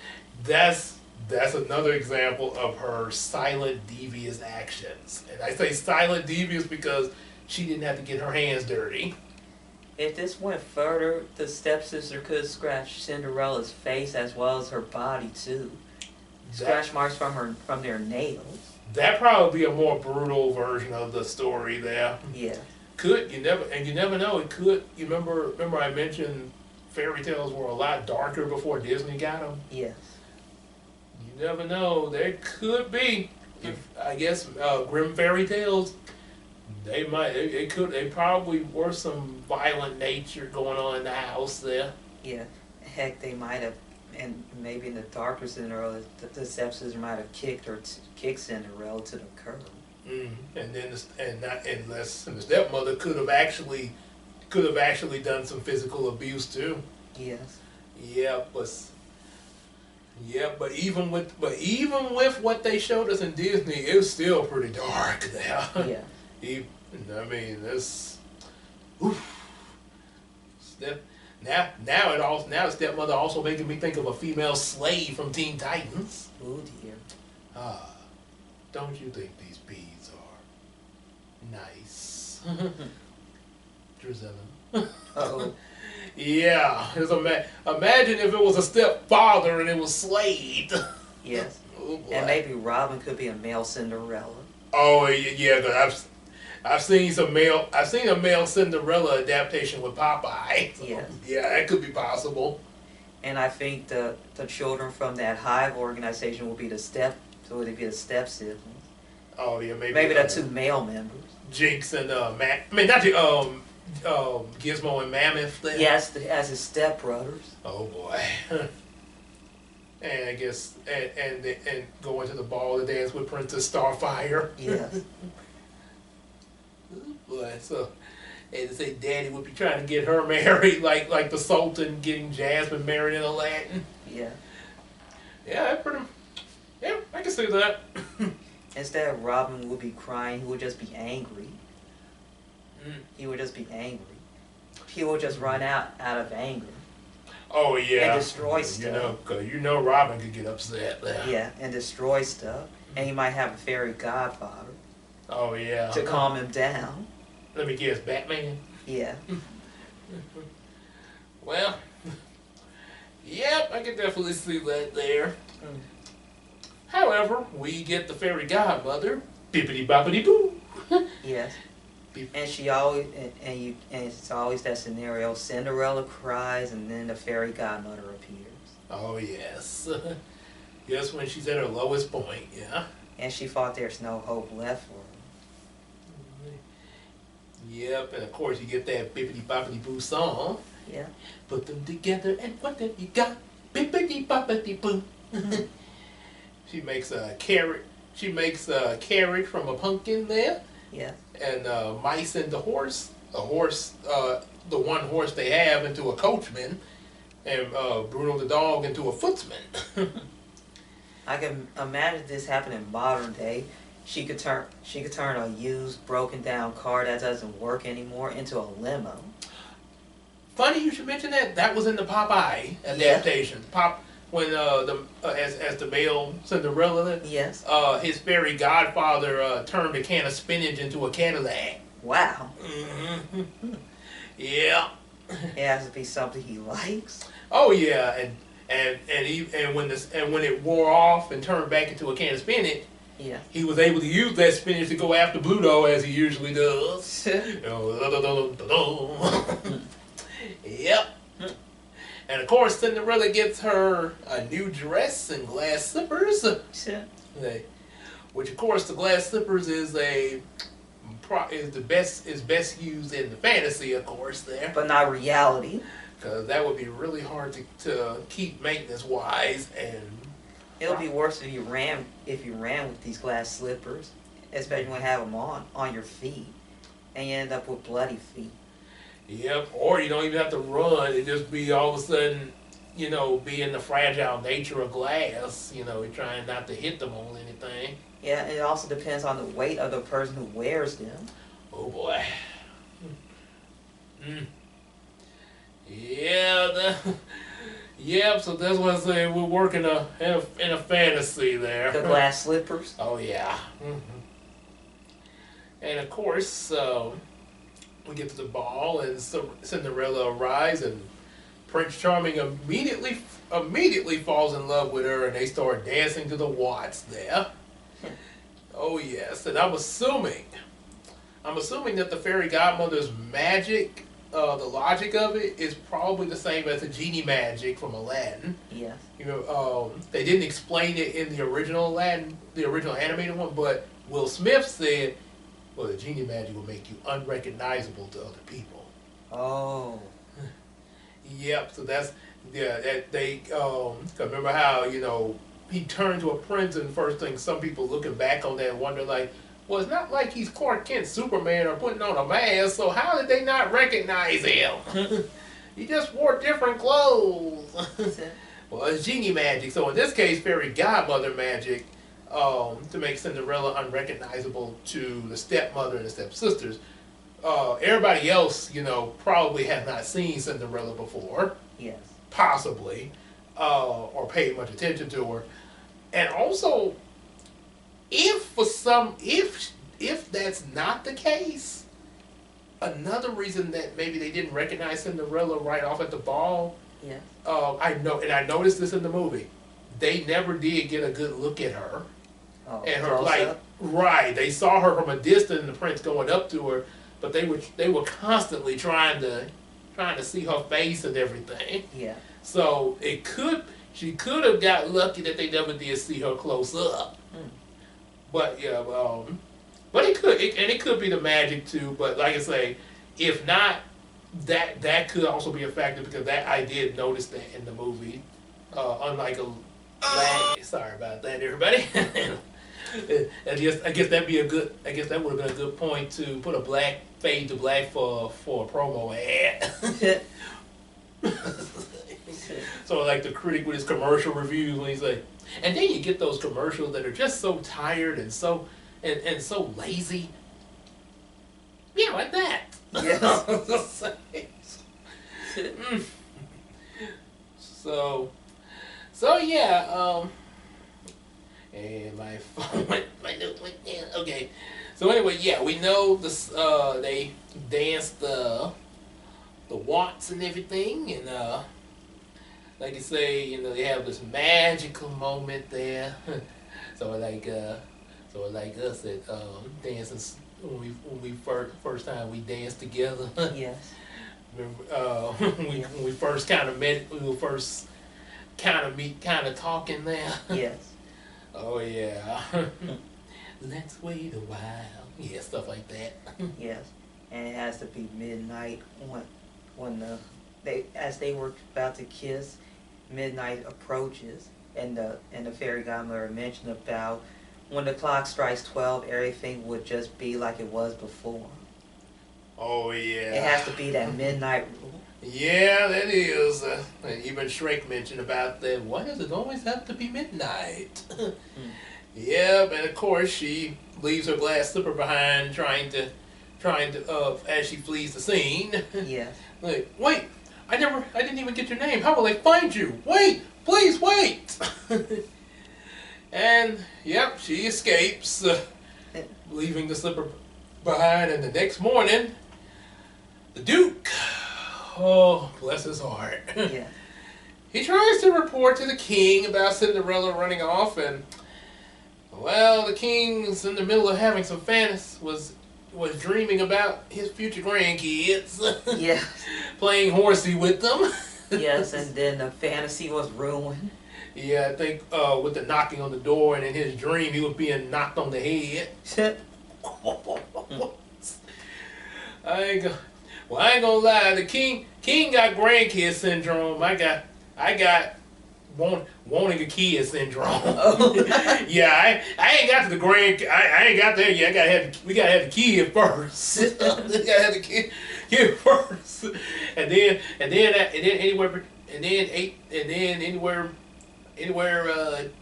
That's another example of her silent, devious actions. And I say silent, devious because she didn't have to get her hands dirty. If this went further, the stepsister could scratch Cinderella's face as well as her body too. Scratch marks from their nails. That'd probably be a more brutal version of the story there. Yeah. You never know. It could. You remember I mentioned fairy tales were a lot darker before Disney got them. Yes. You never know. There could be. If I guess grim fairy tales, they might. It could. They probably were some violent nature going on in the house there. Yeah. Heck, they might have, and maybe in the darker Cinderella, the stepsister might have kicked Cinderella to the curb. And then the stepmother could have actually done some physical abuse too. Yes. Yeah, but even with what they showed us in Disney, it was still pretty dark there. Yeah. I mean, this. Oof. Now the stepmother also making me think of a female slave from Teen Titans. Oh dear. Ah, don't you think these beads are nice, Drizella? Uh-oh. Yeah, imagine if it was a stepfather and it was Slade. Yes. Oh, boy. And maybe Robin could be a male Cinderella. Oh yeah, cause I've seen a male Cinderella adaptation with Popeye. So, Yes. yeah, that could be possible. And I think the children from that hive organization will be the step siblings. Oh yeah, Maybe the two male members. Jinx and Gizmo and Mammoth there. Yes, as his stepbrothers. Oh boy. And I guess and going to the ball to dance with Princess Starfire. Yes. Boy, so and to say Daddy would be trying to get her married like the Sultan getting Jasmine married in Aladdin. Yeah. Yeah, I can see that. Instead of Robin would be crying, he would just be angry. Mm. He would just be angry. He would just run out of anger. Oh yeah. And destroy stuff. Cause Robin could get upset there. Yeah, and destroy stuff. And he might have a fairy godfather. Oh yeah. To calm him down. Let me guess, Batman. Yeah. Well, yep, I can definitely see that there. Mm. However, we get the fairy godmother, bippity boppity boo. Yes. And she always and it's always that scenario. Cinderella cries, and then the fairy godmother appears. Oh yes. Yes, when she's at her lowest point, yeah. And she thought there's no hope left for her. Yep, and of course you get that bippity boppity boo song. Yeah. Put them together and what have you got? Bippity boppity boo. She makes a carrot. She makes a carrot from a pumpkin there. Yeah. And mice and the horse, the one horse they have into a coachman, and Bruno the dog into a footsman. I can imagine this happening in modern day. She could turn a used, broken down car that doesn't work anymore into a limo. Funny you should mention that. That was in the Popeye adaptation. Yeah. When as the male Cinderella, yes, his fairy godfather turned a can of spinach into a Cadillac. Wow. Mm-hmm. Yeah. It has to be something he likes. Oh yeah, and when it wore off and turned back into a can of spinach, yeah, he was able to use that spinach to go after Bluto as he usually does. Yep. And of course, Cinderella gets her a new dress and glass slippers. Which, of course, the glass slippers is best used in the fantasy, of course, there. But not reality. Because that would be really hard to keep maintenance wise, and it would be worse if you ran with these glass slippers, especially when you have them on your feet, and you end up with bloody feet. Yep, or you don't even have to run. It just be all of a sudden, being the fragile nature of glass, you're trying not to hit them on anything. Yeah, it also depends on the weight of the person who wears them. Oh boy. Mm. Yeah, yep, so that's what I say, we're working in a fantasy there. The glass slippers? Oh yeah. Mm-hmm. And of course, we get to the ball, and Cinderella arrives, and Prince Charming immediately falls in love with her, and they start dancing to the waltz there. Oh yes, and I'm assuming that the fairy godmother's magic the logic of it is probably the same as the genie magic from Aladdin. Yes. You know, they didn't explain it in the original Aladdin, the original animated one, but Will Smith said, "Well, the genie magic will make you unrecognizable to other people." Oh. Yep. So that's That they remember how he turned to a prince, and first thing some people looking back on that wonder like, well, it's not like he's Clark Kent, Superman, or putting on a mask. So how did they not recognize him? He just wore different clothes. Well, it's genie magic. So in this case, fairy godmother magic to make Cinderella unrecognizable to the stepmother and the stepsisters. Everybody else, probably have not seen Cinderella before. Yes. Possibly, or paid much attention to her. And also, if that's not the case, another reason that maybe they didn't recognize Cinderella right off at the ball. Yeah. I noticed this in the movie. They never did get a good look at her. Oh, And her right. They saw her from a distance, and the prince going up to her, but they were constantly trying to see her face and everything. Yeah. So she could have got lucky that they never did see her close up. But yeah, but it could be the magic too. But like I say, if not, that could also be a factor because I did notice that in the movie. Unlike sorry about that, everybody. I guess that'd be I guess that would have been a good point to put a black fade to black for a promo ad. So like the critic with his commercial reviews when he's like, and then you get those commercials that are just so tired and so lazy. Yeah, like that. Yes. So yeah, and my phone went down. Okay. So anyway, yeah, we know this. They danced the waltz and everything, and like you say, they have this magical moment there. so like us at dancing when we first time we danced together. Yes. Remember, when we first kind of met, we were first kind of talking there. Yes. Oh yeah. Let's wait a while. Yeah, stuff like that. Yes. And it has to be midnight when as they were about to kiss, midnight approaches, and the fairy godmother mentioned about when the clock strikes 12, everything would just be like it was before. Oh yeah. It has to be that midnight rule. Yeah, that is. And even Shrek mentioned about that. Why does it always have to be midnight? Yep, and of course she leaves her glass slipper behind, trying to, as she flees the scene. Yes. Like, wait, I didn't even get your name. How will I find you? Wait, please wait. And yep, she escapes, leaving the slipper behind. And the next morning, the Duke, oh bless his heart, Yeah. he tries to report to the king about Cinderella running off, and well, the king's in the middle of having some fantasy, was dreaming about his future grandkids. Yeah. Playing horsey with them. Yes, and then the fantasy was ruined. Yeah, I think with the knocking on the door, and in his dream he was being knocked on the head. I ain't gonna lie, the king got grandkid syndrome. I got wanting a kid syndrome. Oh. Yeah, I ain't got to the I ain't got there yet. We gotta have the kid first. We gotta have the kid first, and then anywhere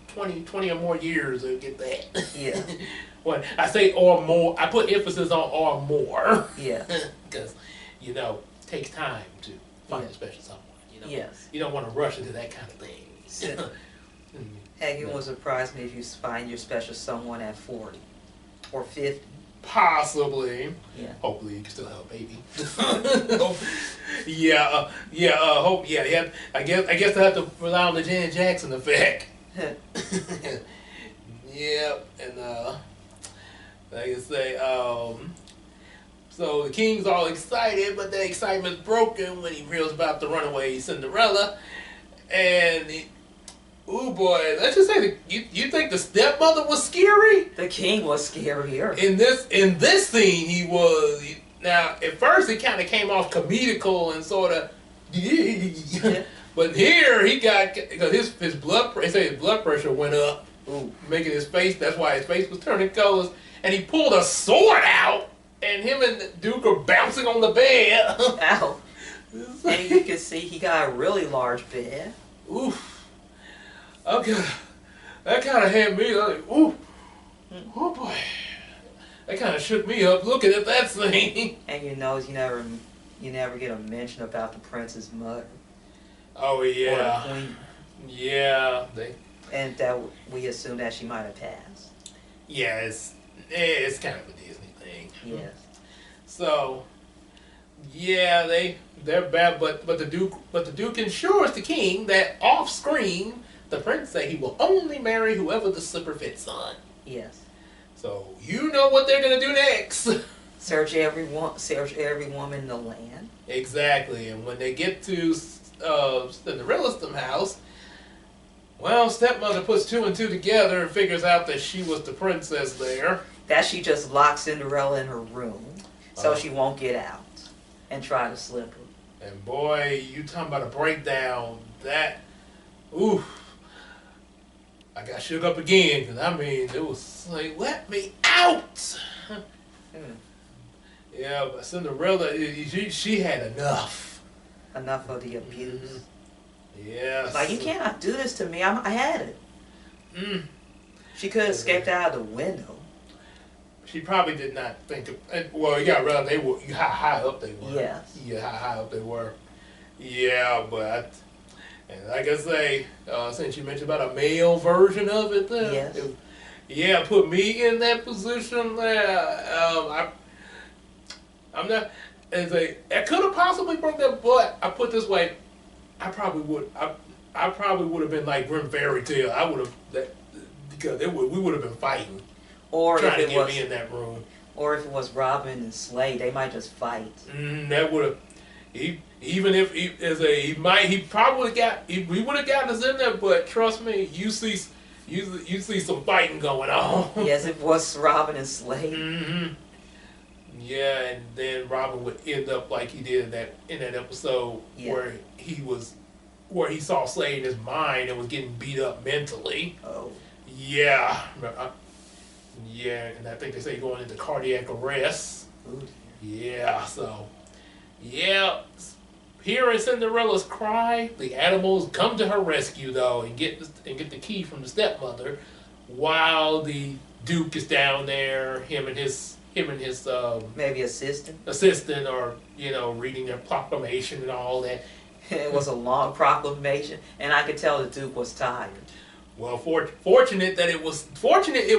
20 or more years to get that. Yeah. When I say or more, I put emphasis on or more. Yeah. Because it takes time to find a special someone. Yes. You don't want to rush into that kind of thing. Heck, it wouldn't surprise me if you find your special someone at 40 or 50. Possibly. Yeah. Hopefully you can still have a baby. Hope. Yeah. I guess I have to rely on the Janet Jackson effect. Yeah, and like I say, So the king's all excited, but the excitement's broken when he hears about the runaway Cinderella. And, oh boy, let's just say, you think the stepmother was scary? The king was scarier. In this scene, he was. Now, at first, it kind of came off comedical and sort of. But here, he got, because his blood pressure went up, making his face. That's why his face was turning colors. And he pulled a sword out, and him and the Duke are bouncing on the bed. Ow. And you can see he got a really large bed. Oof. Okay. That kind of had me like, ooh. Oh boy. That kind of shook me up looking at that scene. And you never get a mention about the prince's mother. Oh yeah. Or the queen. Yeah. And that we assume that she might have passed. Yeah, it's kind of a Disney thing. Yes. So, yeah, they're bad, but the Duke ensures the king that off screen the prince say he will only marry whoever the slipper fits on. Yes. So you know what they're gonna do next. Search every woman in the land. Exactly, and when they get to Cinderella's house, well, stepmother puts two and two together and figures out that she was the princess there. That she just locked Cinderella in her room so she won't get out and try to slip her. And boy, you talking about a breakdown. That, oof. I got shook up again, because I mean, it was like, let me out! Yeah, but Cinderella, she had enough. Enough of the abuse. Yes. Like, you cannot do this to me. I had it. She could have escaped out of the window. She probably did not think of, well, yeah, rather they were, how high up they were. Yes. Yeah, how high up they were. Yeah, but, and like I say, since you mentioned about a male version of it, yes. Put me in that position there. I'm not, it could have possibly broke that, but I put it this way, I probably would have been like Grim Fairy Tale. I would have, because we would have been fighting. Or trying if to it get was me in that room. Or if it was Robin and Slade, they might just fight. That would have, even if he probably we would have gotten us in there. But trust me, you see some fighting going on. Yes, it was Robin and Slade. Yeah, and then Robin would end up like he did in that episode where he saw Slade in his mind and was getting beat up mentally. Oh. Yeah. Yeah, and I think they say going into cardiac arrest. Ooh. Yeah, so, yeah, hearing Cinderella's cry, the animals come to her rescue though and get the key from the stepmother, while the Duke is down there, him and his maybe assistant, or reading their proclamation and all that. It was a long proclamation, and I could tell the Duke was tired. Well, fortunate it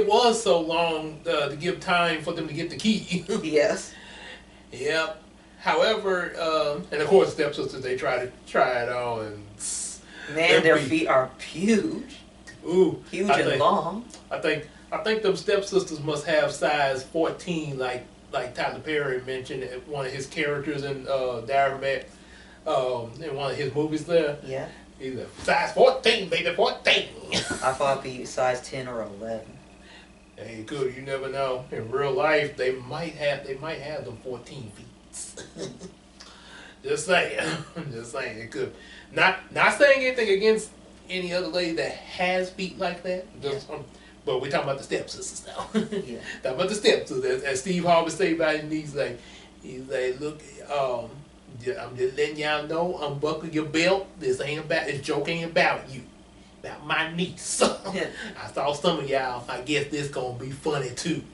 was so long to give time for them to get the key. Yes. Yep. However, and of course, stepsisters, they try it on, and man, their feet are huge. Ooh, huge and long. I think them stepsisters must have size 14, like Tyler Perry mentioned one of his characters in Diary in one of his movies there. Yeah. He's a size 14, baby, 14. I thought it'd be size 10 or 11. Hey, good. You never know. In real life, they might have them 14 feet. Just saying. Just saying. It could. Not saying anything against any other lady that has feet like that. Just, but we're talking about the stepsisters now. Yeah. Talking about the stepsisters. As Steve Harvey said about it, he's like, look, I'm just letting y'all know, unbuckle your belt. This joke ain't about you. About my niece. I saw some of y'all. I guess this gonna be funny too.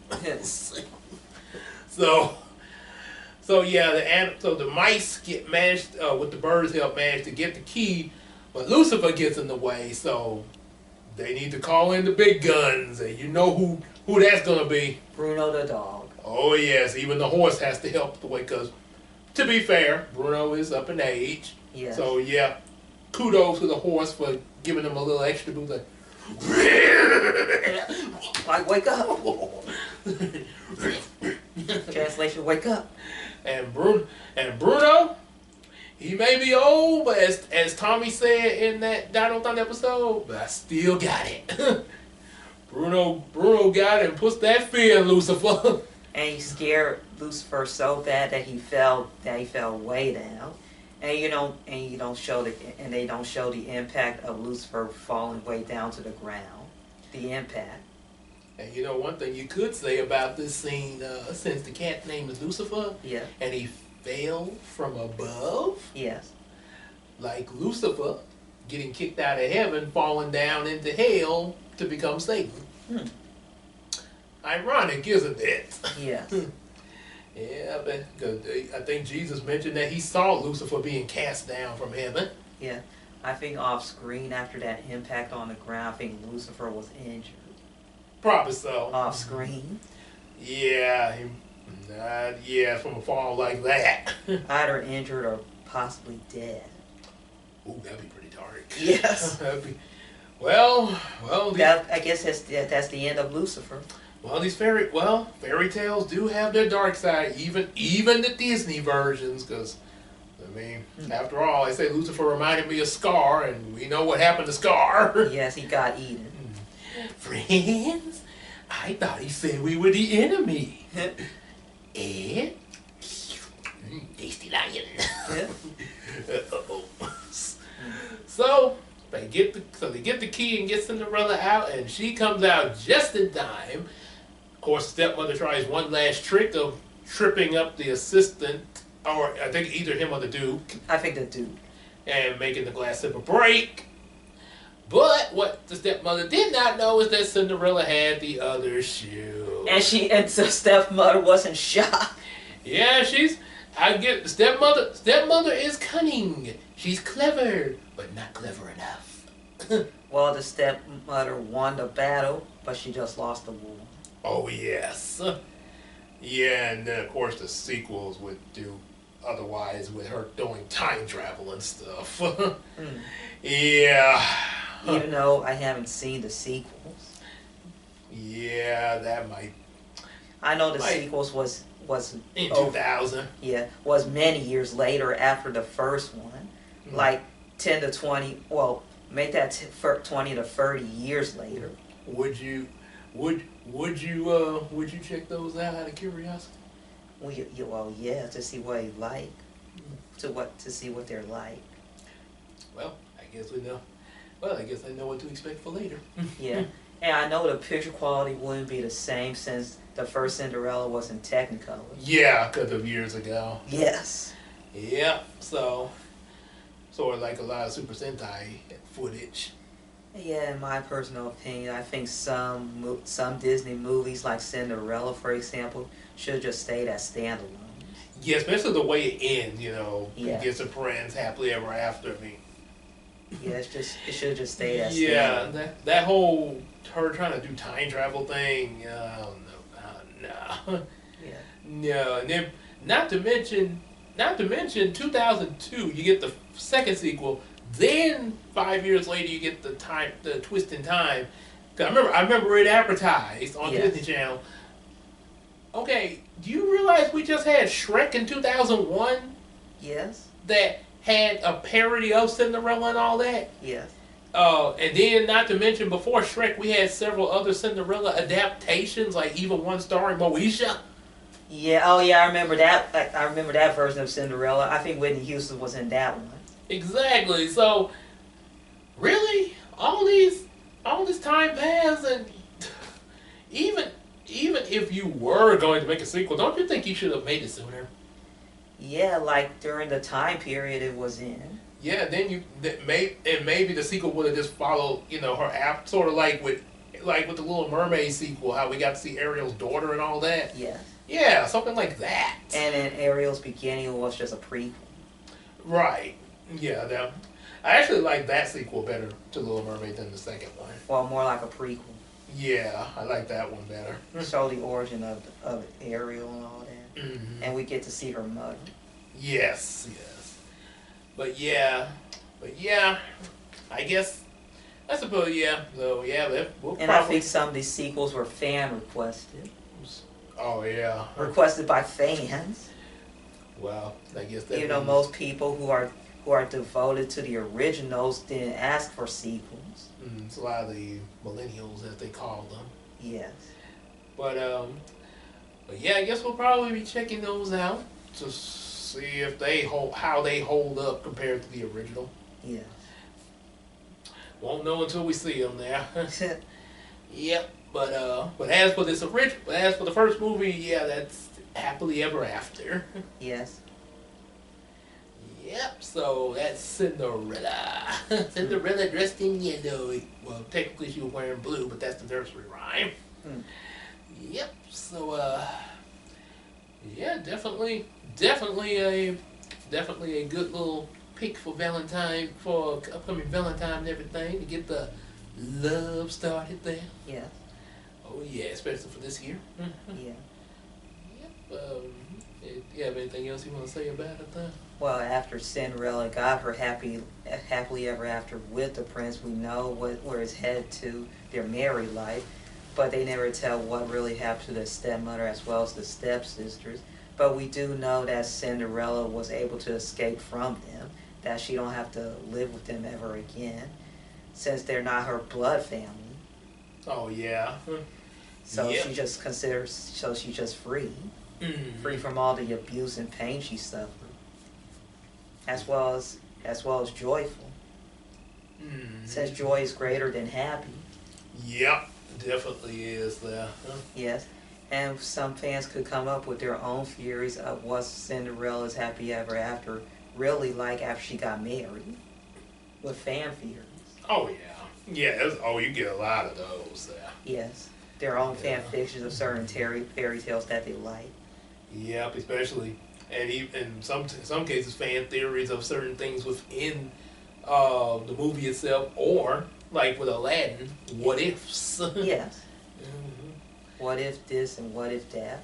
So yeah, the mice managed with the birds' help manage to get the key, but Lucifer gets in the way. So they need to call in the big guns, and you know who that's gonna be. Bruno the dog. Oh yes, even the horse has to help the way, because to be fair, Bruno is up in age. Yes. So yeah, kudos to the horse for giving him a little extra boost. Like, wake up. Translation, wake up. And Bruno, he may be old, but as Tommy said in that Dino Thunder episode, but I still got it. Bruno got it and puts that fear in Lucifer. And he scared Lucifer so bad that he fell way down. And they don't show the impact of Lucifer falling way down to the ground. The impact. And one thing you could say about this scene, since the cat's name is Lucifer, yeah, and he fell from above, yes, like Lucifer getting kicked out of heaven, falling down into hell to become Satan. Ironic, isn't it? Yes. Yeah, but I think Jesus mentioned that he saw Lucifer being cast down from heaven. Yeah, I think off screen after that impact on the ground, I think Lucifer was injured. Probably so. Off screen. Yeah, from a fall like that. Either injured or possibly dead. Ooh, that'd be pretty dark. Yes. Well. I guess that's the end of Lucifer. Well, fairy tales do have their dark side, even the Disney versions, because, after all, I say Lucifer reminded me of Scar, and we know what happened to Scar. Yes, he got eaten. Friends, I thought he said we were the enemy. And tasty lion. So they get the key and get Cinderella out, and she comes out just in time. Of course, stepmother tries one last trick of tripping up the assistant, or I think either him or the Duke. I think the Duke. And making the glass slipper break. But what the stepmother did not know is that Cinderella had the other shoe. And the stepmother wasn't shocked. Yeah, the stepmother is cunning. She's clever, but not clever enough. Well, the stepmother won the battle, but she just lost the war. Oh, yes. Yeah, and then, of course, the sequels would do otherwise with her doing time travel and stuff. Yeah. Even though I haven't seen the sequels. Yeah, that might. I know the sequels was in 2000. Yeah, was many years later after the first one, like 10 to 20. Well, make that 20 to 30 years later. Would you check those out of curiosity? Well, yeah, to see what he like, to see what they're like. Well, I guess we know. Well, I guess I know what to expect for later. Yeah, and I know the picture quality wouldn't be the same since the first Cinderella was in Technicolor. Yeah, a couple of years ago. Yes. Yeah, so sort of like a lot of Super Sentai footage. Yeah, in my personal opinion, I think some Disney movies like Cinderella, for example, should just stay as standalone. Yeah, especially the way it ends. Yeah. He gets a prince happily ever after. Yeah, it should just stay as yeah, that whole her trying to do time travel thing. No. Yeah. No, and then not to mention 2002, you get the second sequel. Then 5 years later, you get the twist in time. 'Cause I remember it advertised on Disney Channel. Okay, do you realize we just had Shrek in 2001? Yes. That had a parody of Cinderella and all that? Yes. And then, not to mention, before Shrek, we had several other Cinderella adaptations, like even one starring Moesha. Yeah. Oh, yeah. I remember that. I remember that version of Cinderella. I think Whitney Houston was in that one. Exactly. So, really, all this time passed, and even if you were going to make a sequel, don't you think you should have made it sooner? Yeah, like during the time period it was in. Yeah, then maybe the sequel would have just followed, her app, sort of like with the Little Mermaid sequel, how we got to see Ariel's daughter and all that. Yes. Yeah, something like that. And then Ariel's beginning was just a prequel. Right. Yeah, I actually like that sequel better to Little Mermaid than the second one. Well, more like a prequel. Yeah, I like that one better. Show the origin of Ariel and all that. Mm-hmm. And we get to see her mother. Yes. But yeah, I suppose, yeah. So, yeah, we'll and I think some of these sequels were fan requested. Oh yeah. requested by fans. Well, I guess that You know, means most people who are devoted to the originals didn't ask for sequels. it's a lot of the millennials, as they call them. Yes. But but yeah, I guess we'll probably be checking those out to see if how they hold up compared to the original. Yes. Won't know until we see them there. Yep. But as for as for the first movie, yeah, that's Happily Ever After. Yes. Yep. So that's Cinderella. Cinderella dressed in yellow. Well, technically she was wearing blue, but that's the nursery rhyme. Hmm. Yep. So yeah, definitely a good little pick for Valentine, for upcoming Valentine and everything, to get the love started there. Yes. Oh yeah, especially for this year. Yeah. Yep. You have anything else you want to say about it though? Well, after Cinderella got her happily ever after with the prince, we know where it's headed to, their married life, but they never tell what really happened to the stepmother as well as the stepsisters. But we do know that Cinderella was able to escape from them, that she don't have to live with them ever again, since they're not her blood family. Oh yeah. So Yep. she's just free. Mm-hmm. Free from all the abuse and pain she suffered, as well as joyful. Mm-hmm. Since joy is greater than happy. Yep, definitely is there. Yes, and some fans could come up with their own theories of what Cinderella's happy ever after really like after she got married, with fan theories. Oh yeah, you get a lot of those there. Yes, their own fan fictions of certain fairy tales that they like. Yep, especially, and even in some cases, fan theories of certain things within the movie itself, or like with Aladdin, what ifs. Yes. Mm-hmm. What if this and what if that?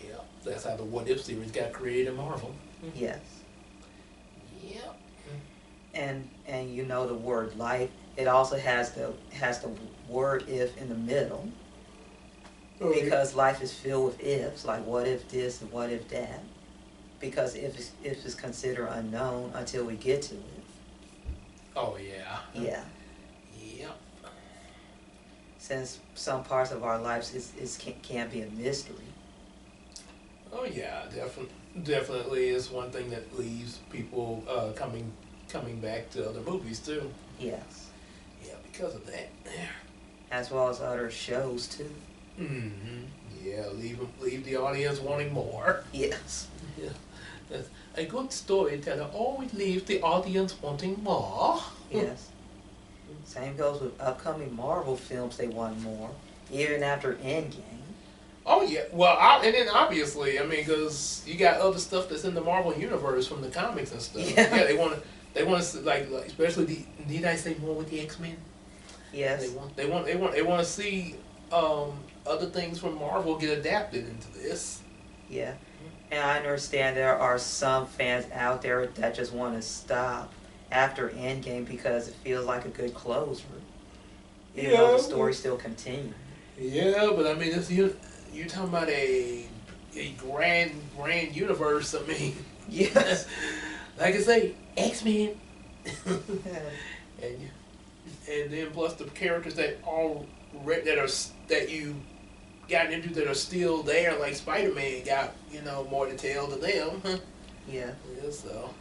Yeah, that's how the what if series got created in Marvel. Yes. Yep. And you know the word life, it also has the word if in the middle. Because life is filled with ifs, like what if this and what if that. Because if is considered unknown until we get to it. Oh yeah. Yeah. Yep. Since some parts of our lives can be a mystery. Oh yeah, definitely is one thing that leaves people coming back to other movies too. Yes. Yeah, because of that. As well as other shows too. Mm-hmm. Yeah, leave the audience wanting more. Yes. Yeah. A good storyteller always leaves the audience wanting more. Yes. Same goes with upcoming Marvel films, they want more. Even after Endgame. Oh yeah, well, and then obviously, I mean, because you got other stuff that's in the Marvel universe from the comics and stuff. Yeah, they want to like especially need I say more with the X-Men? Yes. They want to see other things from Marvel get adapted into this. Yeah. And I understand there are some fans out there that just want to stop after Endgame because it feels like a good closer. Even though the story still continues. Yeah, but I mean, you're talking about a grand universe. I mean, yes. Like I say, X-Men, and then plus the characters that you got into that are still there, like Spider-Man got more to tell to them. Yeah. So.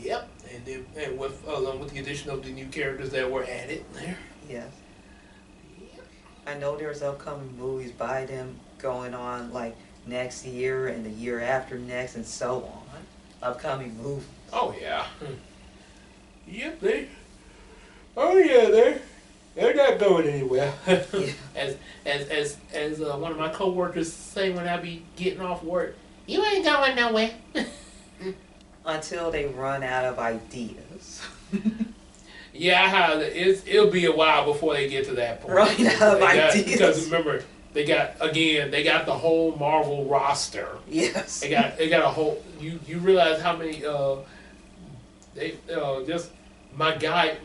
Yep, and with along with the addition of the new characters that were added there. Yes. Yep. I know there's upcoming movies by them going on like next year and the year after next and so on. Upcoming movies. Oh yeah. Yep, they're not going anywhere. Yeah. As one of my coworkers say when I be getting off work, you ain't going nowhere. Until they run out of ideas. Yeah, it'll be a while before they get to that point. Running out of ideas. Because remember, they got the whole Marvel roster. Yes. They got a whole. You realize how many just my guy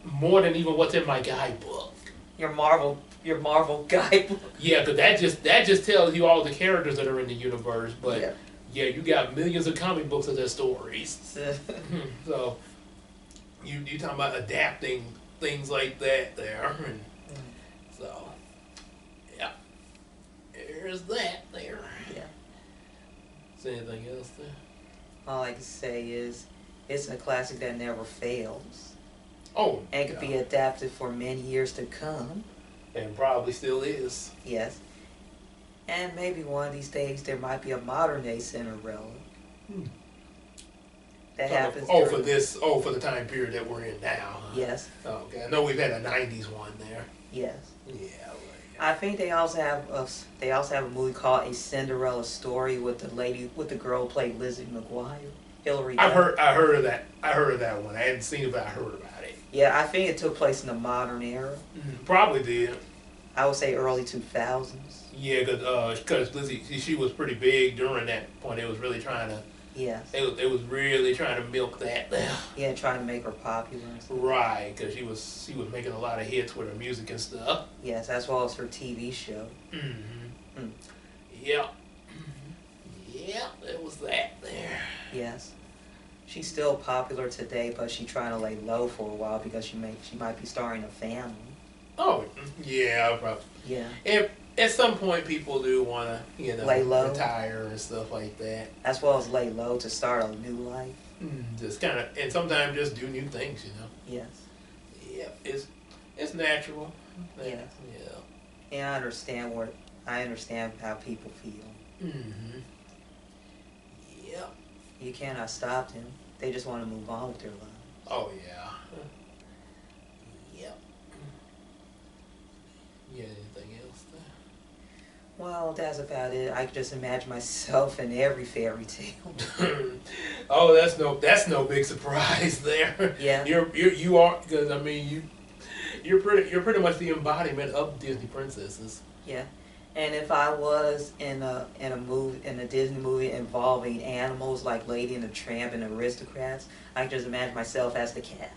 more than even what's in my guidebook. your Marvel guy book. Yeah, because that just tells you all the characters that are in the universe. But Yeah. yeah, you got millions of comic books of their stories. So you talking about adapting things like that there, and so yeah, there's that there. Yeah. Is there anything else there? All I can say is it's a classic that never fails. Oh, And could be adapted for many years to come. and probably still is. Yes. And maybe one of these days there might be a modern day Cinderella. That happens. For the time period that we're in now. Huh? Yes. Okay, I know we've had a '90s one there. Yes. Yeah. I think they also have a movie called A Cinderella Story with the girl who played Lizzie McGuire, Hillary. I heard of that. I heard of that one. I hadn't seen it, but I heard about it. Yeah, I think it took place in the modern era. Probably did. I would say early 2000s. Yeah, because Lizzie, she was pretty big during that point. It was really trying to. Yes. It was really trying to milk that. Yeah, trying to make her popular. Right, because she was making a lot of hits with her music and stuff. Yes, as well as her TV show. Mm-hmm. Yeah. Yeah, there was that there. Yes. She's still popular today, but she's trying to lay low for a while because she might be starting a family. Oh, yeah, probably. Yeah. If at some point people do want to, lay low, retire and stuff like that, as well as lay low to start a new life. Just kind of, and sometimes just do new things, Yes. Yeah, it's natural. Yeah. Yeah. And I understand how people feel. Mm-hmm. Yeah. You cannot stop them. They just want to move on with their lives. Oh yeah. Yep. Yeah. Anything else there? Well, that's about it. I can just imagine myself in every fairy tale. Oh, that's no big surprise there. Yeah. You are, because I mean you're pretty much the embodiment of Disney princesses. Yeah. And if I was in a Disney movie involving animals like Lady and the Tramp and Aristocrats, I could just imagine myself as the cat.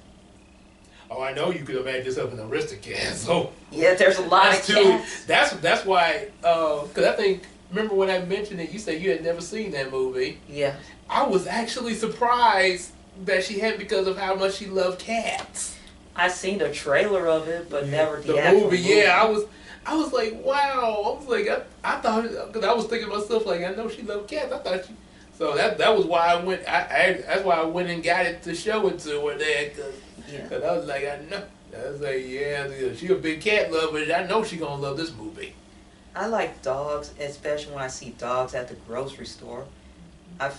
Oh, I know you could imagine yourself an Aristocrat. So yeah, there's a lot of cats. That's why. Because I think, remember when I mentioned it, you said you had never seen that movie. Yeah. I was actually surprised that she had, because of how much she loved cats. I seen the trailer of it, but never the actual movie. Yeah, I was like, wow. I was like, I thought, because I was thinking to myself, like, I know she loved cats. I thought she. So that was why I went. That's why I went and got it to show it to her there, because I was like, I know. I was like, yeah, she a big cat lover. I know she gonna love this movie. I like dogs, especially when I see dogs at the grocery store.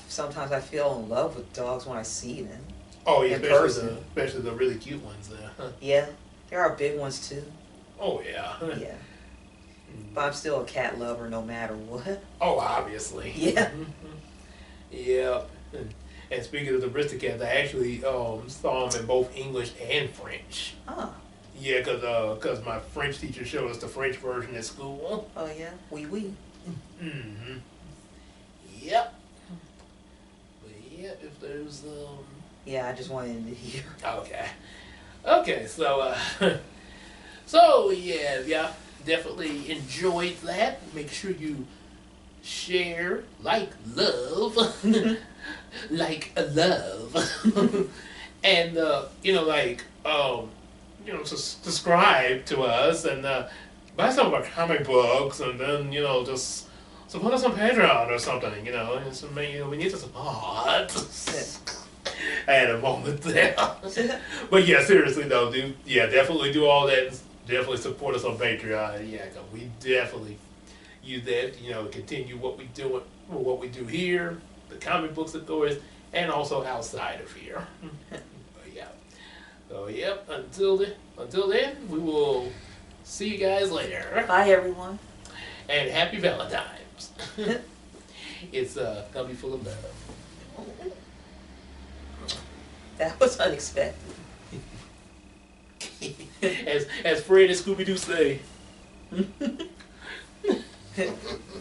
Sometimes I feel in love with dogs when I see them. Oh yeah, especially the really cute ones there. Huh? Yeah, there are big ones too. Oh yeah. Yeah. But I'm still a cat lover no matter what. Oh, obviously. Yeah. Yeah. And speaking of the Aristocats, I actually saw them in both English and French. Oh. Yeah, cause my French teacher showed us the French version at school. Oh yeah, oui. Mm-hmm. Yep. But yeah, if there's Yeah, I just wanted to hear. Okay. Okay, so so yeah, definitely enjoyed that. Make sure you share, like, love, like a love, and subscribe to us and buy some of our comic books, and then just support us on Patreon or something. We need to support. I had a moment there. But yeah, seriously though, dude. Yeah, definitely do all that. Definitely support us on Patreon. Yeah, 'cause we definitely use that, continue what we do here, the comic books, of course, and also outside of here. But yeah. So yep, until then, we will see you guys later. Bye everyone. And happy Valentine's. It's gonna be full of love. That was unexpected. as Fred and Scooby-Doo say.